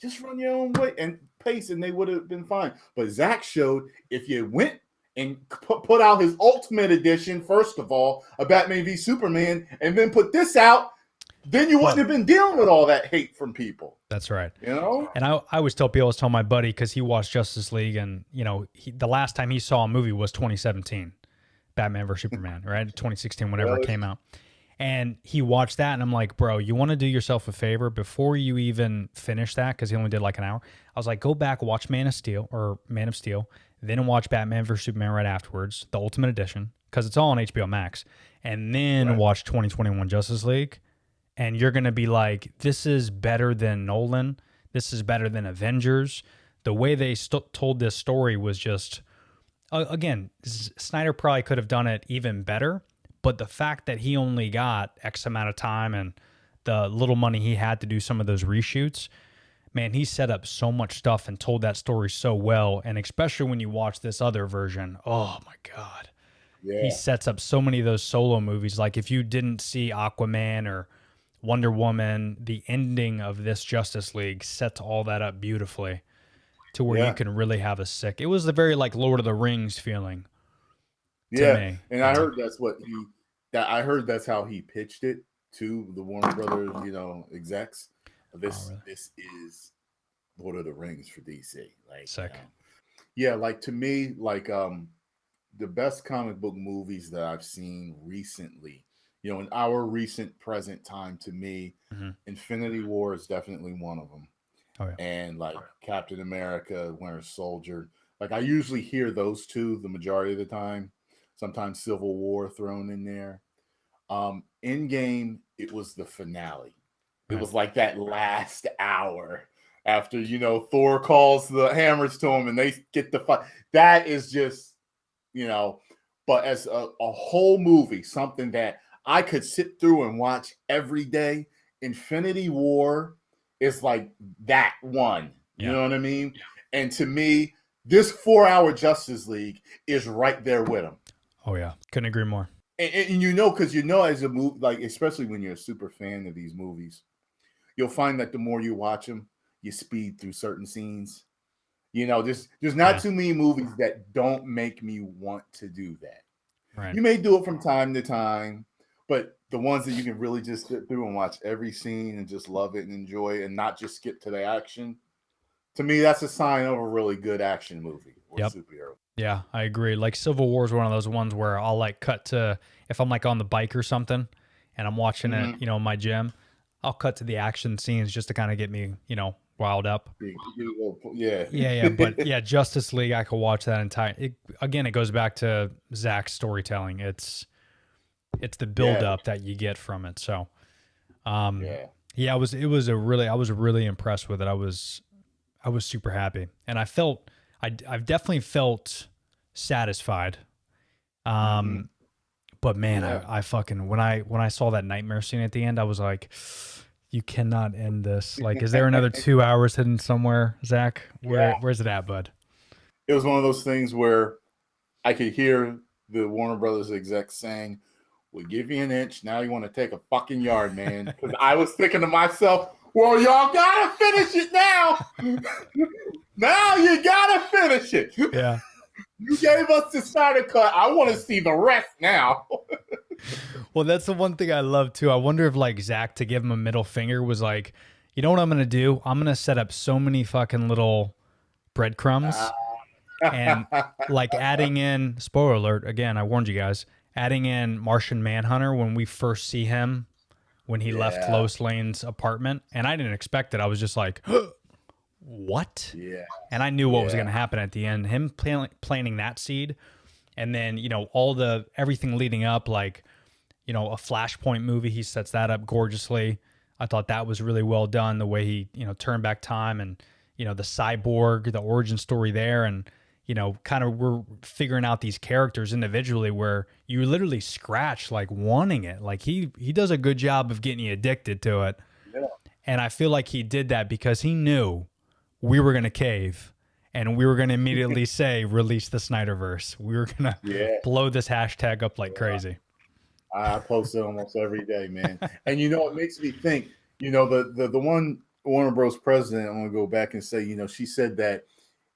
Just run your own way and pace, and they would have been fine. But Zach showed if you went and put out his Ultimate Edition, first of all, a Batman v Superman, and then put this out, then you wouldn't have been dealing with all that hate from people. That's right. And I always tell people, I was telling my buddy, because he watched Justice League, and the last time he saw a movie was 2017, Batman vs Superman, right? 2016, whenever it came out. And he watched that, and I'm like, bro, you want to do yourself a favor before you even finish that, because he only did like an hour. I was like, go back, watch Man of Steel, then watch Batman vs Superman right afterwards, the Ultimate Edition, because it's all on HBO Max, and then watch 2021 Justice League, and you're going to be like, this is better than Nolan. This is better than Avengers. The way they told this story was just, again, Snyder probably could have done it even better, but the fact that he only got X amount of time and the little money he had to do some of those reshoots, man, he set up so much stuff and told that story so well. And especially when you watch this other version, oh my God. Yeah. He sets up so many of those solo movies. Like if you didn't see Aquaman or Wonder Woman, the ending of this Justice League sets all that up beautifully to where you can really have a sick. It was the very like Lord of the Rings feeling. Yeah, to me. And I heard that's how he pitched it to the Warner Brothers, execs. This is Lord of the Rings for DC. Like, sick. Like to me, like the best comic book movies that I've seen recently, in our recent present time, to me, Infinity War is definitely one of them. Oh, yeah. And like Captain America, Winter Soldier. Like I usually hear those two the majority of the time. Sometimes Civil War thrown in there. Endgame, it was the finale. It was like that last hour after, Thor calls the hammers to him and they get the fight. That is just, but as a whole movie, something that I could sit through and watch every day, Infinity War is like that one. You know what I mean? And to me, this 4-hour Justice League is right there with them. Oh yeah, couldn't agree more. And you know, because you know, as a movie, like especially when you're a super fan of these movies, you'll find that the more you watch them, you speed through certain scenes. You know, there's not too many movies that don't make me want to do that. Right. You may do it from time to time, but the ones that you can really just sit through and watch every scene and just love it and enjoy it and not just skip to the action, to me, that's a sign of a really good action movie or superhero. Yeah, I agree. Like Civil War is one of those ones where I'll like cut to, if I'm like on the bike or something and I'm watching it, you know, in my gym, I'll cut to the action scenes just to kind of get me, you know, riled up. Yeah. But yeah, Justice League, I could watch that entire. Again, it goes back to Zach's storytelling. It's the build up that you get from it. So, I was really impressed with it. I was super happy, and I've definitely felt satisfied. But man, I fucking when I saw that nightmare scene at the end, I was like, you cannot end this. Like, is there another 2 hours hidden somewhere, Zach? Where's it at, bud? It was one of those things where I could hear the Warner Brothers execs saying, "We give you an inch, now you want to take a fucking yard, man." Because I was thinking to myself, well, y'all gotta finish it now. Now you gotta finish it. Yeah. You gave us the Snyder cut. I want to see the rest now. Well, that's the one thing I love too. I wonder if like Zach, to give him a middle finger, was like, you know what I'm gonna do? I'm gonna set up so many fucking little breadcrumbs and like adding in, spoiler alert, again, I warned you guys, adding in Martian Manhunter when we first see him when he left Lois Lane's apartment. And I didn't expect it. I was just like, what? Yeah. And I knew what was going to happen at the end. Him planting that seed, and then, you know, everything leading up, like, you know, a Flashpoint movie, he sets that up gorgeously. I thought that was really well done, the way he, you know, turned back time, and, you know, the cyborg, the origin story there, and, you know, kind of we're figuring out these characters individually where you literally scratch like wanting it. Like he does a good job of getting you addicted to it. Yeah. And I feel like he did that because he knew we were going to cave, and we were going to immediately say, release the SnyderVerse. We were going to blow this hashtag up like crazy. I post it almost every day, man. And, you know, it makes me think, you know, the one Warner Bros. President, I'm going to go back and say, you know, she said that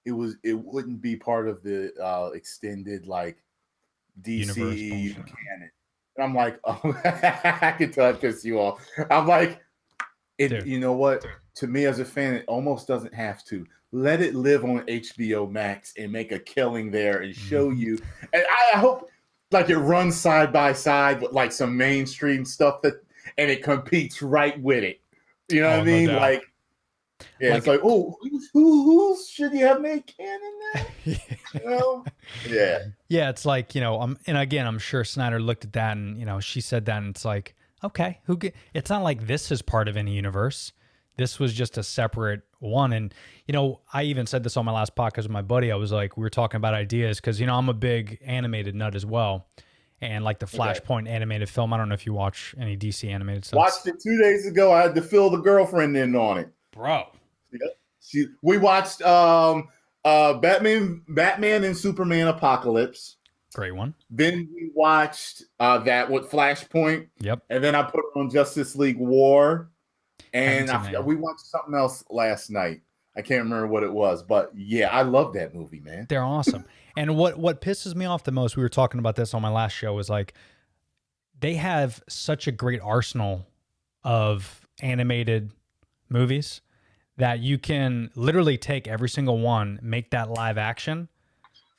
it wouldn't be part of the extended like DC canon. And I'm like, oh, I can tell it pissed you off. I'm like, you know what? To me as a fan, it almost doesn't have to. Let it live on HBO Max and make a killing there and show you. And I hope like it runs side by side with like some mainstream stuff and it competes right with it. You know what I mean? No it's like, oh, who should you have made canon now? You know? Yeah, it's like, you know, and again, I'm sure Snyder looked at that and, you know, she said that, and it's like, okay, it's not like this is part of any universe. This was just a separate one. And, you know, I even said this on my last podcast with my buddy. I was like, we were talking about ideas because, you know, I'm a big animated nut as well. And like the Flashpoint animated film, I don't know if you watch any DC animated stuff. Watched it 2 days ago. I had to fill the girlfriend in on it. Bro. We watched Batman and Superman Apocalypse. Great one. Then we watched that with Flashpoint. Yep. And then I put on Justice League War. And we watched something else last night. I can't remember what it was. But yeah, I love that movie, man. They're awesome. And what pisses me off the most, we were talking about this on my last show, is like they have such a great arsenal of animated movies that you can literally take every single one, make that live action.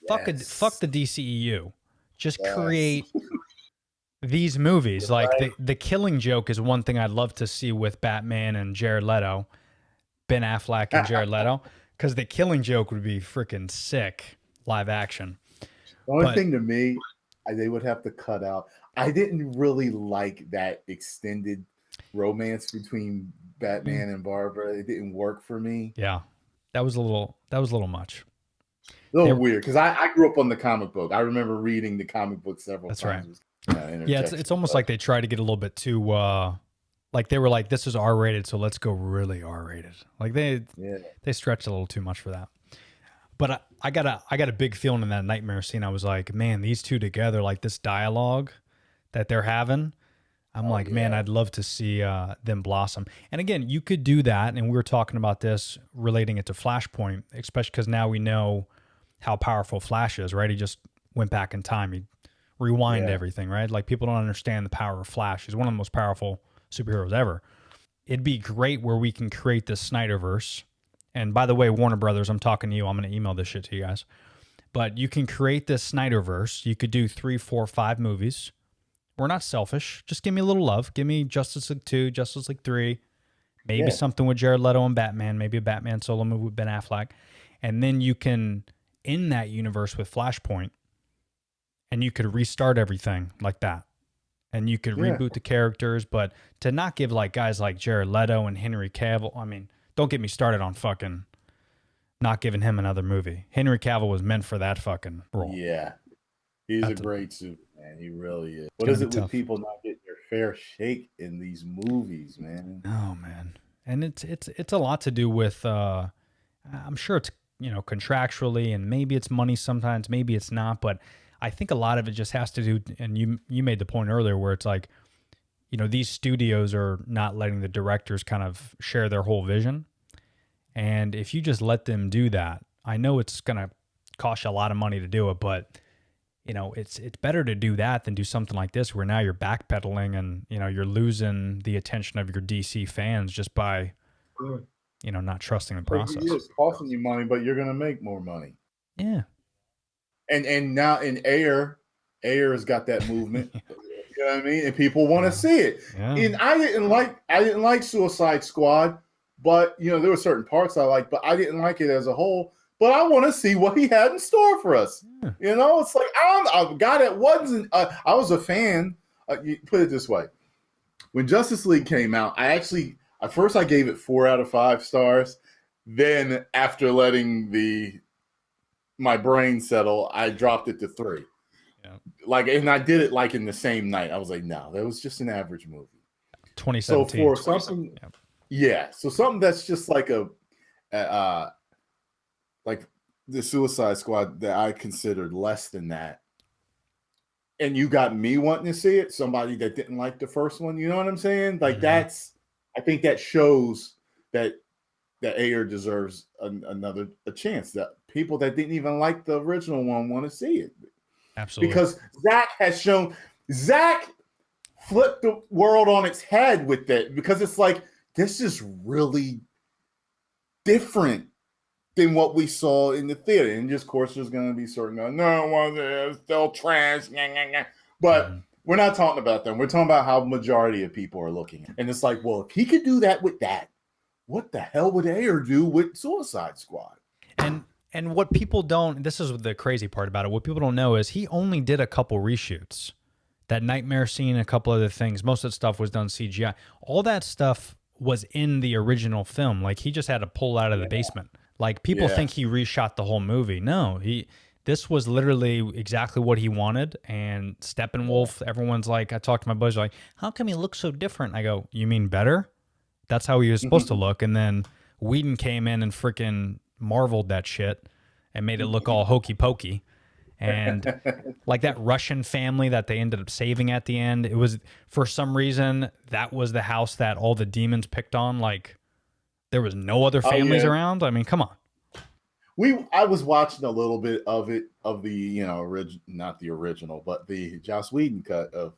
Yes. Fuck the DCEU. Just create these movies. Like the Killing Joke is one thing I'd love to see with Batman and Jared Leto, Ben Affleck and Jared Leto, because the Killing Joke would be freaking sick live action. The only thing to me, they would have to cut out. I didn't really like that extended romance between Batman and Barbara. It didn't work for me. Yeah, that was a little much. A little weird because I grew up on the comic book. I remember reading the comic book several That's times. right. Yeah, it's almost like they tried to get a little bit too like they were like, this is R-rated, so let's go really R-rated. Like they stretched a little too much for that. But I got a big feeling in that nightmare scene. I was like, man, these two together, like this dialogue that they're having, I'm like, man, I'd love to see them blossom. And again, you could do that, and we were talking about this, relating it to Flashpoint, especially because now we know how powerful Flash is, right? He just went back in time. He rewind everything, right? Like, people don't understand the power of Flash. He's one of the most powerful superheroes ever. It'd be great where we can create this SnyderVerse. And by the way, Warner Brothers, I'm talking to you. I'm going to email this shit to you guys. But you can create this SnyderVerse. You could do 3, 4, 5 movies. We're not selfish. Just give me a little love. Give me Justice League 2, Justice League 3, maybe something with Jared Leto and Batman, maybe a Batman solo movie with Ben Affleck. And then you can, in that universe with Flashpoint, and you could restart everything like that. And you could reboot the characters, but to not give like guys like Jared Leto and Henry Cavill, I mean, don't get me started on fucking not giving him another movie. Henry Cavill was meant for that fucking role. Yeah. He's a great Superman. He really is. What is it with people not getting their fair shake in these movies, man? Oh, man. And it's a lot to do with, I'm sure it's, contractually, and maybe it's money sometimes, maybe it's not, but I think a lot of it just has to do, and you made the point earlier where it's like, these studios are not letting the directors kind of share their whole vision. And if you just let them do that, I know it's going to cost you a lot of money to do it, but it's better to do that than do something like this where now you're backpedaling and, you're losing the attention of your DC fans just by, not trusting the process. It's costing you money, but you're going to make more money. Yeah. And now in Air has got that movement. You know what I mean? And people want to see it. Yeah. And I didn't like Suicide Squad, but there were certain parts I liked, but I didn't like it as a whole. But I want to see what he had in store for us. Yeah. It's like I got it. Wasn't I was a fan. You put it this way: when Justice League came out, at first I gave it 4 out of 5 stars. Then after letting my brain settle, I dropped it to 3. Yeah. And I did it in the same night. I was like, no, that was just an average movie. 2017. So for something, so something that's just like like the Suicide Squad that I considered less than that, and you got me wanting to see it, somebody that didn't like the first one, you know what I'm saying? Like I think that shows that Ayer deserves a chance. That people that didn't even like the original one want to see it. Absolutely. Because Zach flipped the world on its head with that, because it's like, this is really different than what we saw in the theater. And just, of course, there's going to be certain, no, it's still trash. But we're not talking about them. We're talking about how majority of people are looking. And it's like, well, if he could do that with that, what the hell would Ayer do with Suicide Squad? And what people don't, this is the crazy part about it, what people don't know is he only did a couple reshoots. That nightmare scene, a couple other things. Most of the stuff was done CGI. All that stuff was in the original film. Like, he just had to pull out of the basement. Like, people think he reshot the whole movie. No, this was literally exactly what he wanted. And Steppenwolf, everyone's like, I talked to my buddies, like, how come he looks so different? I go, you mean better? That's how he was supposed to look. And then Whedon came in and freaking marveled that shit and made it look all hokey pokey. And like that Russian family that they ended up saving at the end, it was, for some reason, that was the house that all the demons picked on. Like, there was no other families around. I mean, come on. I was watching a little bit of the not the original, but the Joss Whedon cut of,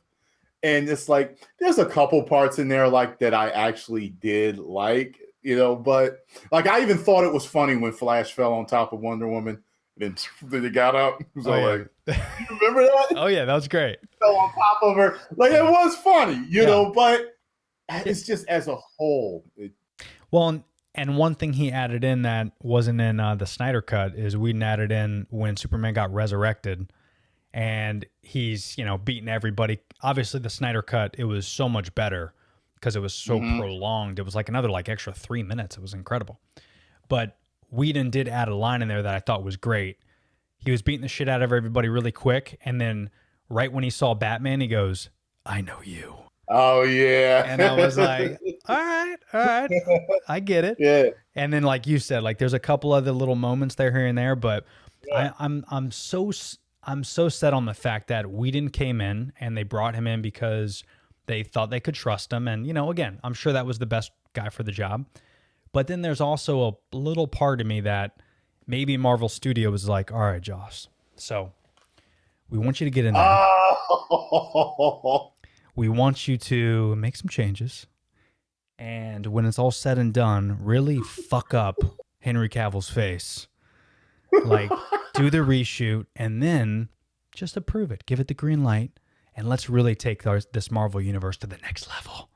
and it's like there's a couple parts in there like that I actually did like, but like I even thought it was funny when Flash fell on top of Wonder Woman. Then he got up. Like, you remember that? Oh yeah, that was great. Fell on top of her. Like, it was funny, but it's just as a whole. Well, and one thing he added in that wasn't in the Snyder cut is Whedon added in when Superman got resurrected, and he's beating everybody. Obviously, the Snyder cut, it was so much better because it was so prolonged. It was like another extra 3 minutes. It was incredible. But Whedon did add a line in there that I thought was great. He was beating the shit out of everybody really quick, and then right when he saw Batman, he goes, "I know you." Oh yeah. And I was like, all right, I get it. Yeah. And then, like you said, like there's a couple other little moments there here and there, but Yeah. I'm so set on the fact that Whedon came in and they brought him in because they thought they could trust him, and again, I'm sure that was the best guy for the job. But then there's also a little part of me that maybe Marvel Studio was like, all right, Joss, so we want you to get in there. Oh. We want you to make some changes. And when it's all said and done, really fuck up Henry Cavill's face. Like, do the reshoot and then just approve it. Give it the green light. And let's really take this Marvel universe to the next level.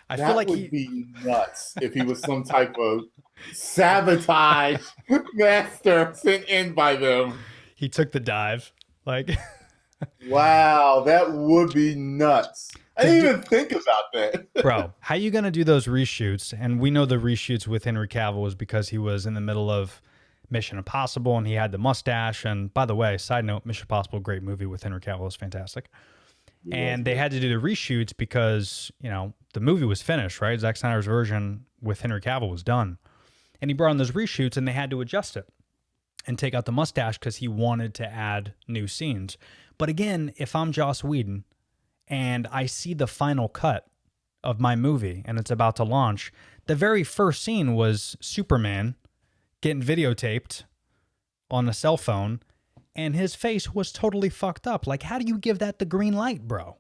I feel like would be nuts if he was some type of sabotage master sent in by them. he took the dive. Like... Wow, that would be nuts. I didn't even think about that. Bro, how you going to do those reshoots? And we know the reshoots with Henry Cavill was because he was in the middle of Mission Impossible and he had the mustache. And by the way, side note, Mission Impossible, great movie with Henry Cavill, is fantastic. And they had to do the reshoots because, the movie was finished, right? Zack Snyder's version with Henry Cavill was done. And he brought in those reshoots and they had to adjust it and take out the mustache because he wanted to add new scenes. But again, if I'm Joss Whedon and I see the final cut of my movie and it's about to launch, the very first scene was Superman getting videotaped on a cell phone and his face was totally fucked up. Like, how do you give that the green light, bro?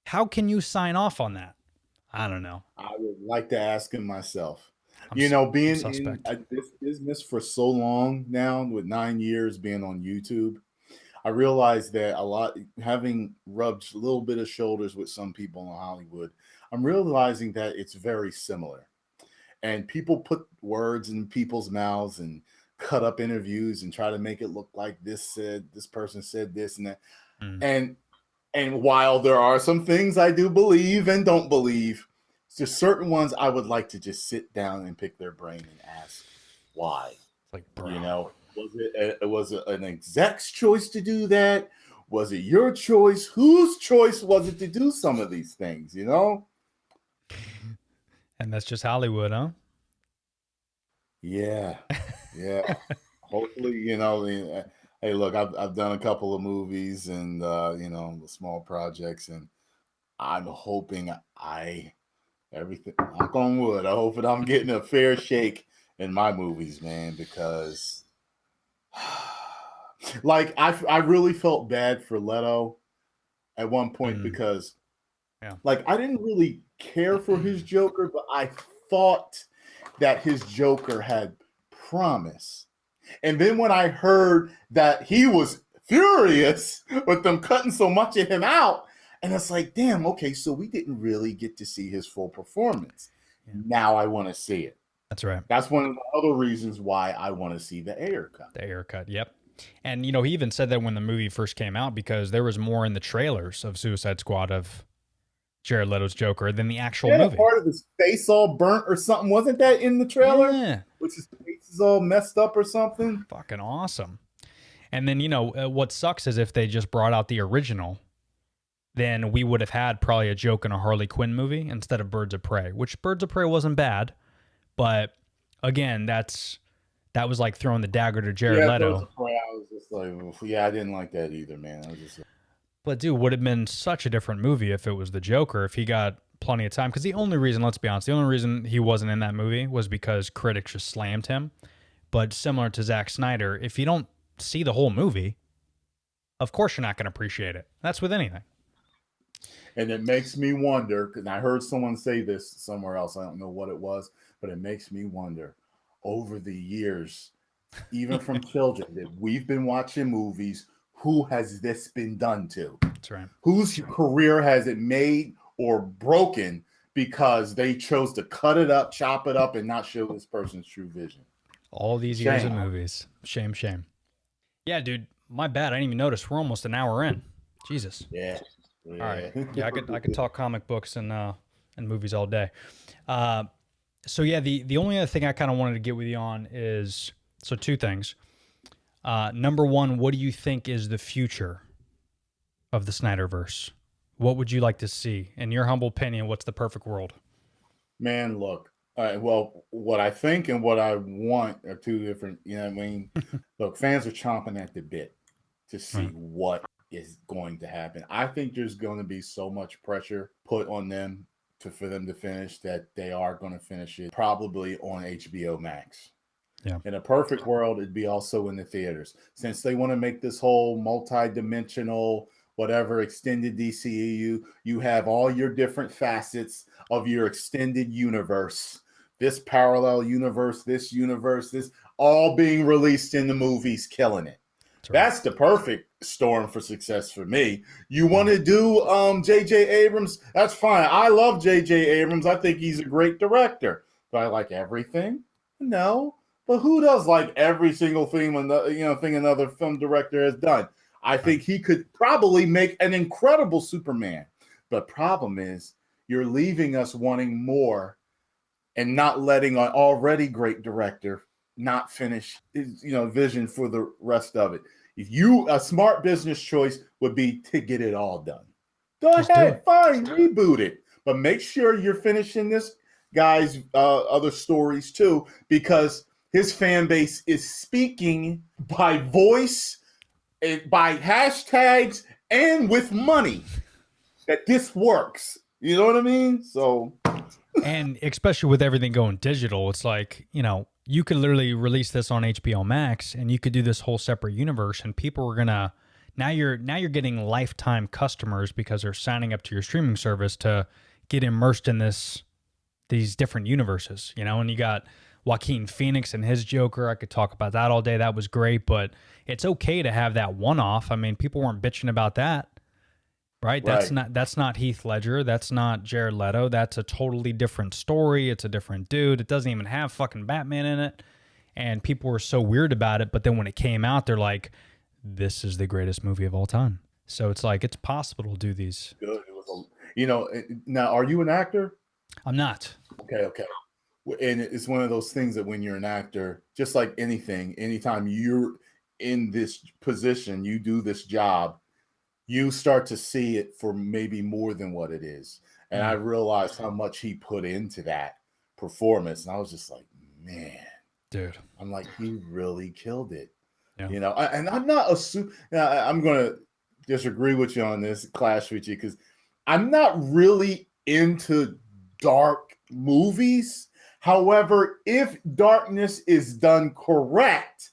How can you sign off on that? I don't know. I would like to ask him myself. I'm Being suspect. in this business for so long now, with 9 years being on YouTube, I realized that having rubbed a little bit of shoulders with some people in Hollywood, I'm realizing that it's very similar. And people put words in people's mouths and cut up interviews and try to make it look like this person said this and that. And while there are some things I do believe and don't believe, there's certain ones I would like to just sit down and pick their brain and ask why. Like, bro. Was it an exec's choice to do that? Was it your choice? Whose choice was it to do some of these things, And that's just Hollywood, huh? Yeah. Hopefully, hey, look, I've done a couple of movies and the small projects, and I'm hoping everything, knock on wood, I hope that I'm getting a fair shake in my movies, man, because like I really felt bad for Leto at one point because like I didn't really care for his Joker, but I thought that his Joker had promise. And then when I heard that he was furious with them cutting so much of him out, and it's like, damn, okay, so we didn't really get to see his full performance. Now I want to see it. That's right. That's one of the other reasons why I want to see the Ayer cut. The Ayer cut, yep. And, he even said that when the movie first came out because there was more in the trailers of Suicide Squad of Jared Leto's Joker than the actual movie. Part of his face all burnt or something. Wasn't that in the trailer? Yeah. Which his face is all messed up or something. Fucking awesome. And then, what sucks is if they just brought out the original, then we would have had probably a Joker and a Harley Quinn movie instead of Birds of Prey, which Birds of Prey wasn't bad. But again, that was like throwing the dagger to Jared Leto. Birds of Prey, I was just like, I didn't like that either, man. I was just But dude, would have been such a different movie if it was the Joker, if he got plenty of time. Because the only reason, let's be honest, the only reason he wasn't in that movie was because critics just slammed him. But similar to Zack Snyder, if you don't see the whole movie, of course you're not going to appreciate it. That's with anything. And it makes me wonder, because I heard someone say this somewhere else, I don't know what it was, but it makes me wonder, over the years, even from children, that we've been watching movies, who has this been done to? That's right. Whose career has it made or broken because they chose to cut it up, chop it up, and not show this person's true vision? All these years of movies. Shame. Yeah, dude, my bad. I didn't even notice. We're almost an hour in. Jesus. Yeah. All right. Yeah, I could talk comic books and movies all day. So yeah, the only other thing I kind of wanted to get with you on is, so two things. Number one, what do you think is the future of the SnyderVerse? What would you like to see? In your humble opinion, what's the perfect world? Man, look. Well, what I think and what I want are two different. You know what I mean? Look, fans are chomping at the bit to see what is going to happen. I think there's going to be so much pressure put on them for them to finish that they are going to finish it probably on HBO Max. Yeah. In a perfect world, it'd be also in the theaters. Since they want to make this whole multi-dimensional, whatever, extended DCEU, you have all your different facets of your extended universe. This parallel universe, this all being released in the movies, killing it. That's the perfect storm for success for me. You want to do J.J. Abrams? That's fine. I love J.J. Abrams. I think he's a great director. Do I like everything? No. But who does like every single thing another film director has done? I think he could probably make an incredible Superman. The problem is you're leaving us wanting more and not letting an already great director not finish his, vision for the rest of it. A smart business choice would be to get it all done. Go ahead, fine, reboot it. But make sure you're finishing this guy's other stories too, because his fan base is speaking by voice, by hashtags, and with money that this works. You know what I mean? So, and especially with everything going digital, it's like, you could literally release this on HBO Max and you could do this whole separate universe, and people are gonna now you're getting lifetime customers because they're signing up to your streaming service to get immersed in these different universes, and you got Joaquin Phoenix and his Joker. I could talk about that all day. That was great, but it's okay to have that one-off. I mean, people weren't bitching about that. Right? That's not Heath Ledger. That's not Jared Leto. That's a totally different story. It's a different dude. It doesn't even have fucking Batman in it. And people were so weird about it. But then when it came out, they're like, this is the greatest movie of all time. So it's like, it's possible to do these. Good. Now, are you an actor? I'm not. Okay. And it's one of those things that when you're an actor, just like anything, anytime you're in this position, you do this job, you start to see it for maybe more than what it is. And I realized how much he put into that performance. And I was just like, man, dude, I'm like, he really killed it. Yeah. And I'm not I'm going to disagree with you on this, clash with you, because I'm not really into dark movies. However, if darkness is done correct,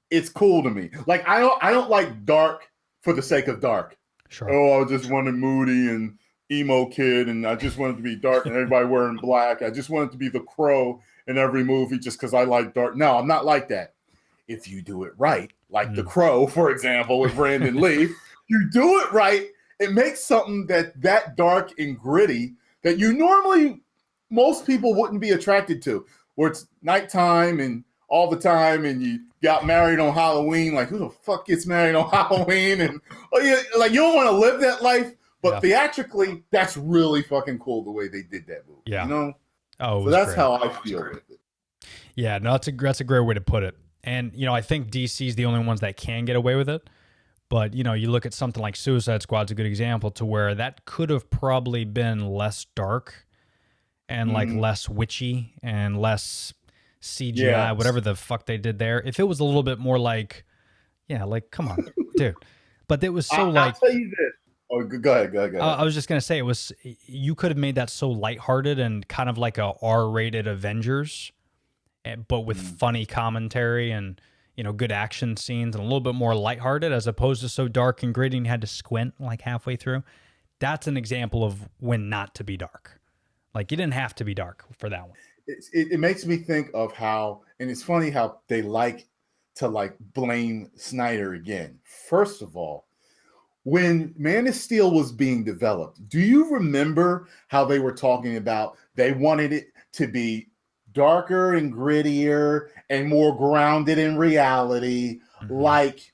it's cool to me. Like, I don't like dark for the sake of dark. Sure. Oh, I just wanted moody and emo kid, and I just wanted to be dark and everybody wearing black. I just wanted to be the Crow in every movie just because I like dark. No, I'm not like that. If you do it right, like The Crow, for example, with Brandon Lee, you do it right, it makes something that dark and gritty that you normally, most people wouldn't be attracted to, where it's nighttime and all the time, and you got married on Halloween. Like, who the fuck gets married on Halloween? And you don't want to live that life, but theatrically, that's really fucking cool the way they did that movie. Yeah. Oh, so that's great. How I feel with it. Yeah, no, that's a great way to put it. And I think DC's the only ones that can get away with it. But you look at something like Suicide Squad's a good example to where that could have probably been less dark and like less witchy and less CGI, whatever the fuck they did there. If it was a little bit more like, come on, dude. But it was so I'll tell you this. Oh, go ahead. I was just gonna say you could have made that so lighthearted and kind of like a R-rated Avengers, but with funny commentary and good action scenes and a little bit more lighthearted, as opposed to so dark and gritty and you had to squint like halfway through. That's an example of when not to be dark. Like, you didn't have to be dark for that one. It makes me think of how, and it's funny how they like to blame Snyder again. First of all, when Man of Steel was being developed, do you remember how they were talking about they wanted it to be darker and grittier and more grounded in reality, like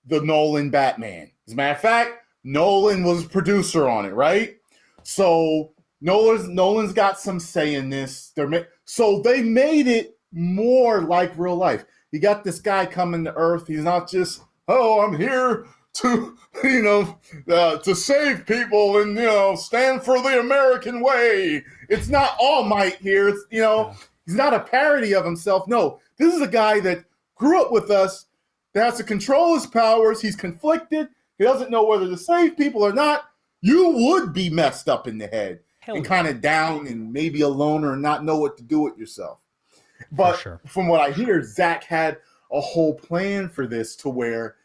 the Nolan Batman? As a matter of fact, Nolan was producer on it, right? So Nolan's got some say in this. So they made it more like real life. You got this guy coming to Earth. He's not just, oh, I'm here to, to save people and, stand for the American way. It's not All Might here. It's, he's not a parody of himself. No, this is a guy that grew up with us, that has to control his powers. He's conflicted. He doesn't know whether to save people or not. You would be messed up in the head and kind of down and maybe a loner and not know what to do with yourself. But from what I hear, Zach had a whole plan for this to where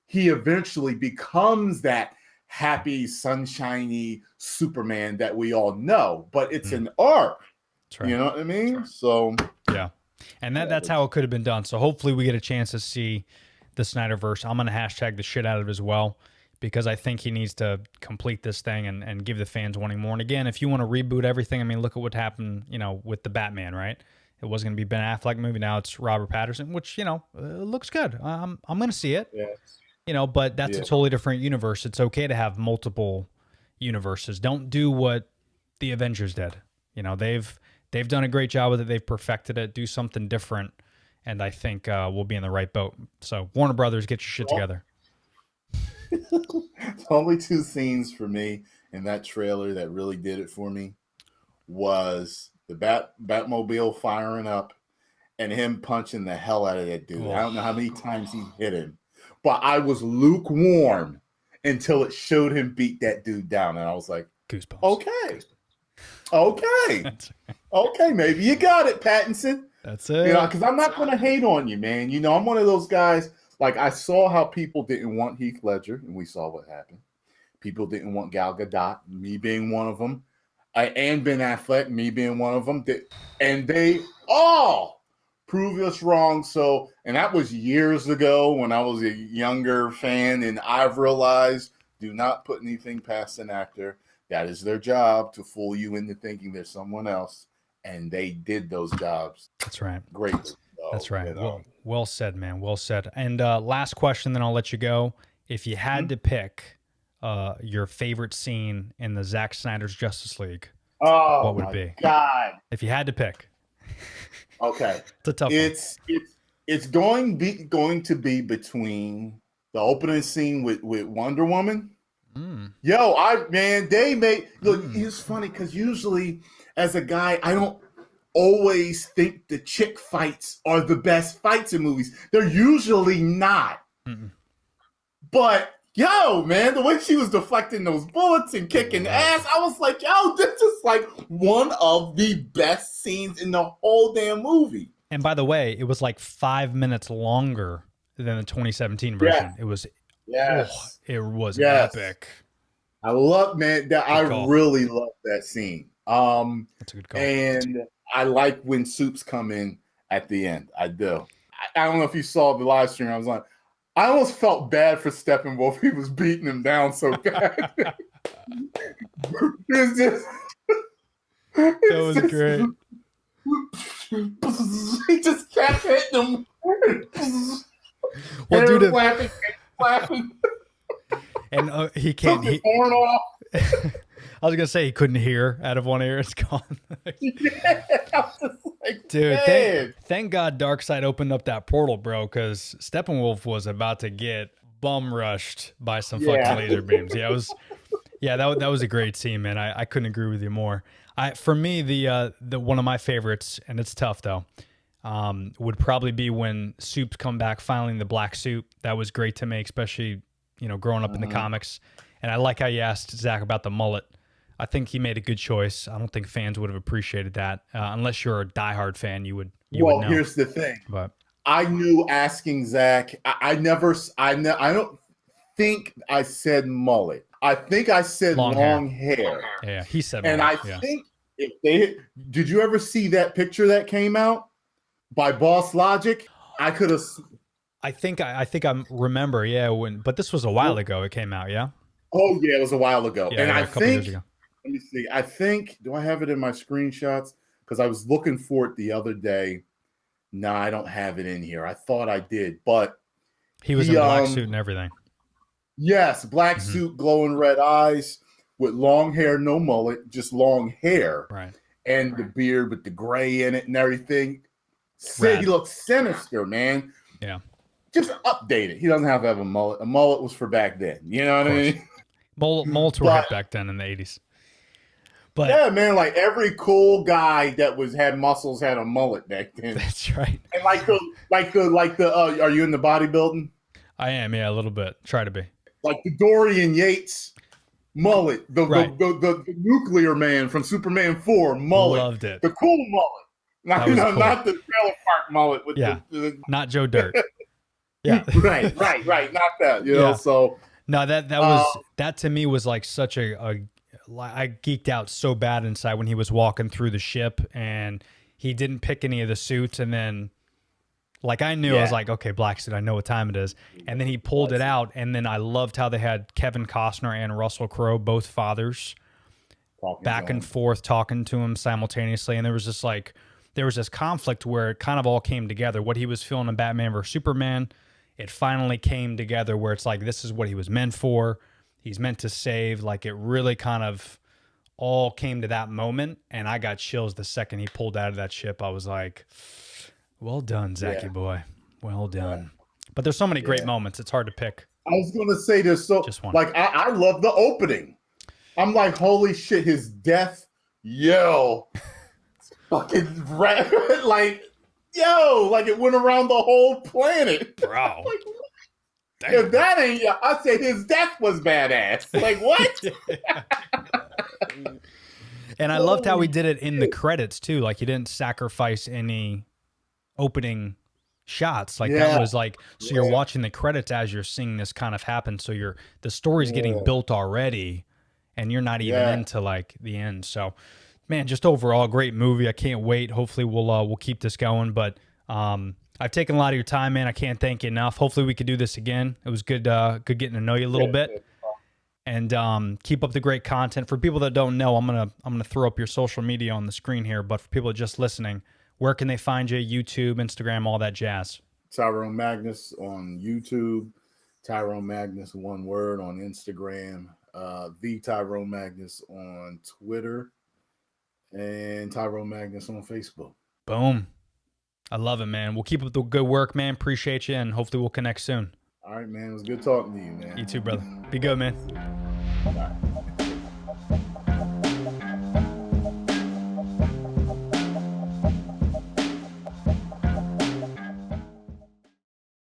he eventually becomes that happy, sunshiny Superman that we all know. But it's an arc. That's right. You know what I mean? So yeah. And that's how it could have been done. So hopefully we get a chance to see the SnyderVerse. I'm going to hashtag the shit out of it as well, because I think he needs to complete this thing and give the fans wanting more. And again, if you want to reboot everything, I mean, look at what happened, with the Batman, right? It was going to be Ben Affleck movie. Now it's Robert Pattinson, which, looks good. I'm going to see it, but that's a totally different universe. It's okay to have multiple universes. Don't do what the Avengers did. They've done a great job with it. They've perfected it. Do something different. And I think we'll be in the right boat. So Warner Brothers, get your shit together. Only two scenes for me in that trailer that really did it for me was the Batmobile firing up and him punching the hell out of that dude. I don't know how many times he hit him, but I was lukewarm until it showed him beat that dude down. And I was like, goosebumps. Okay, maybe you got it, Pattinson. That's it. Because I'm not going to hate on you, man. I'm one of those guys. Like, I saw how people didn't want Heath Ledger, and we saw what happened. People didn't want Gal Gadot, me being one of them, and Ben Affleck, me being one of them. And they all proved us wrong. So, and that was years ago when I was a younger fan, and I've realized, do not put anything past an actor. That is their job, to fool you into thinking there's someone else. And they did those jobs. That's right. Great. That's right. Well said, man. Well said. And last question, then I'll let you go. If you had to pick your favorite scene in the Zack Snyder's Justice League, what would it be? God. If you had to pick. Okay. It's a tough one. It's going to be between the opening scene with Wonder Woman. They made look. It's funny because usually as a guy, I don't always think the chick fights are the best fights in movies. They're usually not. But man, the way she was deflecting those bullets and kicking ass, I was like, this is like one of the best scenes in the whole damn movie. And by the way, it was like 5 minutes longer than the 2017 version. It was epic. I really love that scene. That's a good call. And I like when Soups come in at the end. I do. I don't know if you saw the live stream. I almost felt bad for Steppenwolf. He was beating him down so bad. That was great. He just kept hitting him. Well, dude, laughing. And he can't. Horn off. I was gonna say he couldn't hear out of one ear. It's gone. I was just like, dude, thank God Darkseid opened up that portal, bro, because Steppenwolf was about to get bum rushed by some fucking laser beams. That was a great scene, man. I couldn't agree with you more. For me, the one of my favorites, and it's tough though, would probably be when Soups come back finally in the black suit. That was great to me, especially growing up in the comics. And I like how you asked Zach about the mullet. I think he made a good choice. I don't think fans would have appreciated that unless you're a diehard fan. You would know. Here's the thing. But I knew asking Zach. I don't think I said mullet. I think I said long hair. Yeah, he said. And mullet, think if did you ever see that picture that came out by Boss Logic? I could have. I think I remember. Yeah, but this was a while ago. It came out. Yeah. Oh yeah, it was a while ago. Yeah, and a couple years ago. Let me see. I think, do I have it in my screenshots? Because I was looking for it the other day. No, I don't have it in here. I thought I did, but he was in a black suit and everything. Yes, black suit, glowing red eyes with long hair, no mullet, just long hair, Right. and the beard with the gray in it and everything. He looks sinister, man. Yeah. Just update it. He doesn't have to have a mullet. A mullet was for back then. You know what I mean? Mullets were hit back then in the 80s. But yeah, man, like every cool guy that had muscles had a mullet back then. That's right. And are you in the bodybuilding? I am, yeah, a little bit. Try to be. Like the Dorian Yates mullet, the nuclear man from Superman 4 mullet. Loved it. The cool mullet. Not the trailer park mullet with not Joe Dirt. Yeah. right. Not that. You know, so no, that to me was like such I geeked out so bad inside when he was walking through the ship and he didn't pick any of the suits, and then like I knew I was like, okay, black suit, I know what time it is. And then he pulled it out, and then I loved how they had Kevin Costner and Russell Crowe, both fathers, back and forth talking to him simultaneously, and there was this conflict where it kind of all came together. What he was feeling in Batman vs Superman, it finally came together where it's like this is what he was meant for. He's meant to save. Like it really kind of all came to that moment, and I got chills the second he pulled out of that ship. I was like, well done, Zachy boy. Well done. But there's so many great moments. It's hard to pick. I was going to say there's just one. Like I love the opening. I'm like, holy shit, his death. Yo. Fucking like it went around the whole planet. Bro. Like, if that ain't, I'd say his death was badass. Like, what? And I loved how he did it in the credits, too. Like, he didn't sacrifice any opening shots. Like, that was like, so you're watching the credits as you're seeing this kind of happen. So the story's getting built already, and you're not even into, like, the end. So, man, just overall, great movie. I can't wait. Hopefully, we'll keep this going. But, I've taken a lot of your time, man. I can't thank you enough. Hopefully we could do this again. It was good getting to know you a little bit. And keep up the great content. For people that don't know, I'm gonna throw up your social media on the screen here. But for people just listening, where can they find you? YouTube, Instagram, all that jazz. Tyrone Magnus on YouTube. Tyrone Magnus, one word, on Instagram. The Tyrone Magnus on Twitter. And Tyrone Magnus on Facebook. Boom. I love it, man. We'll keep up the good work, man. Appreciate you, and hopefully we'll connect soon. All right, man. It was good talking to you, man. You too, brother. Be good, man. All right.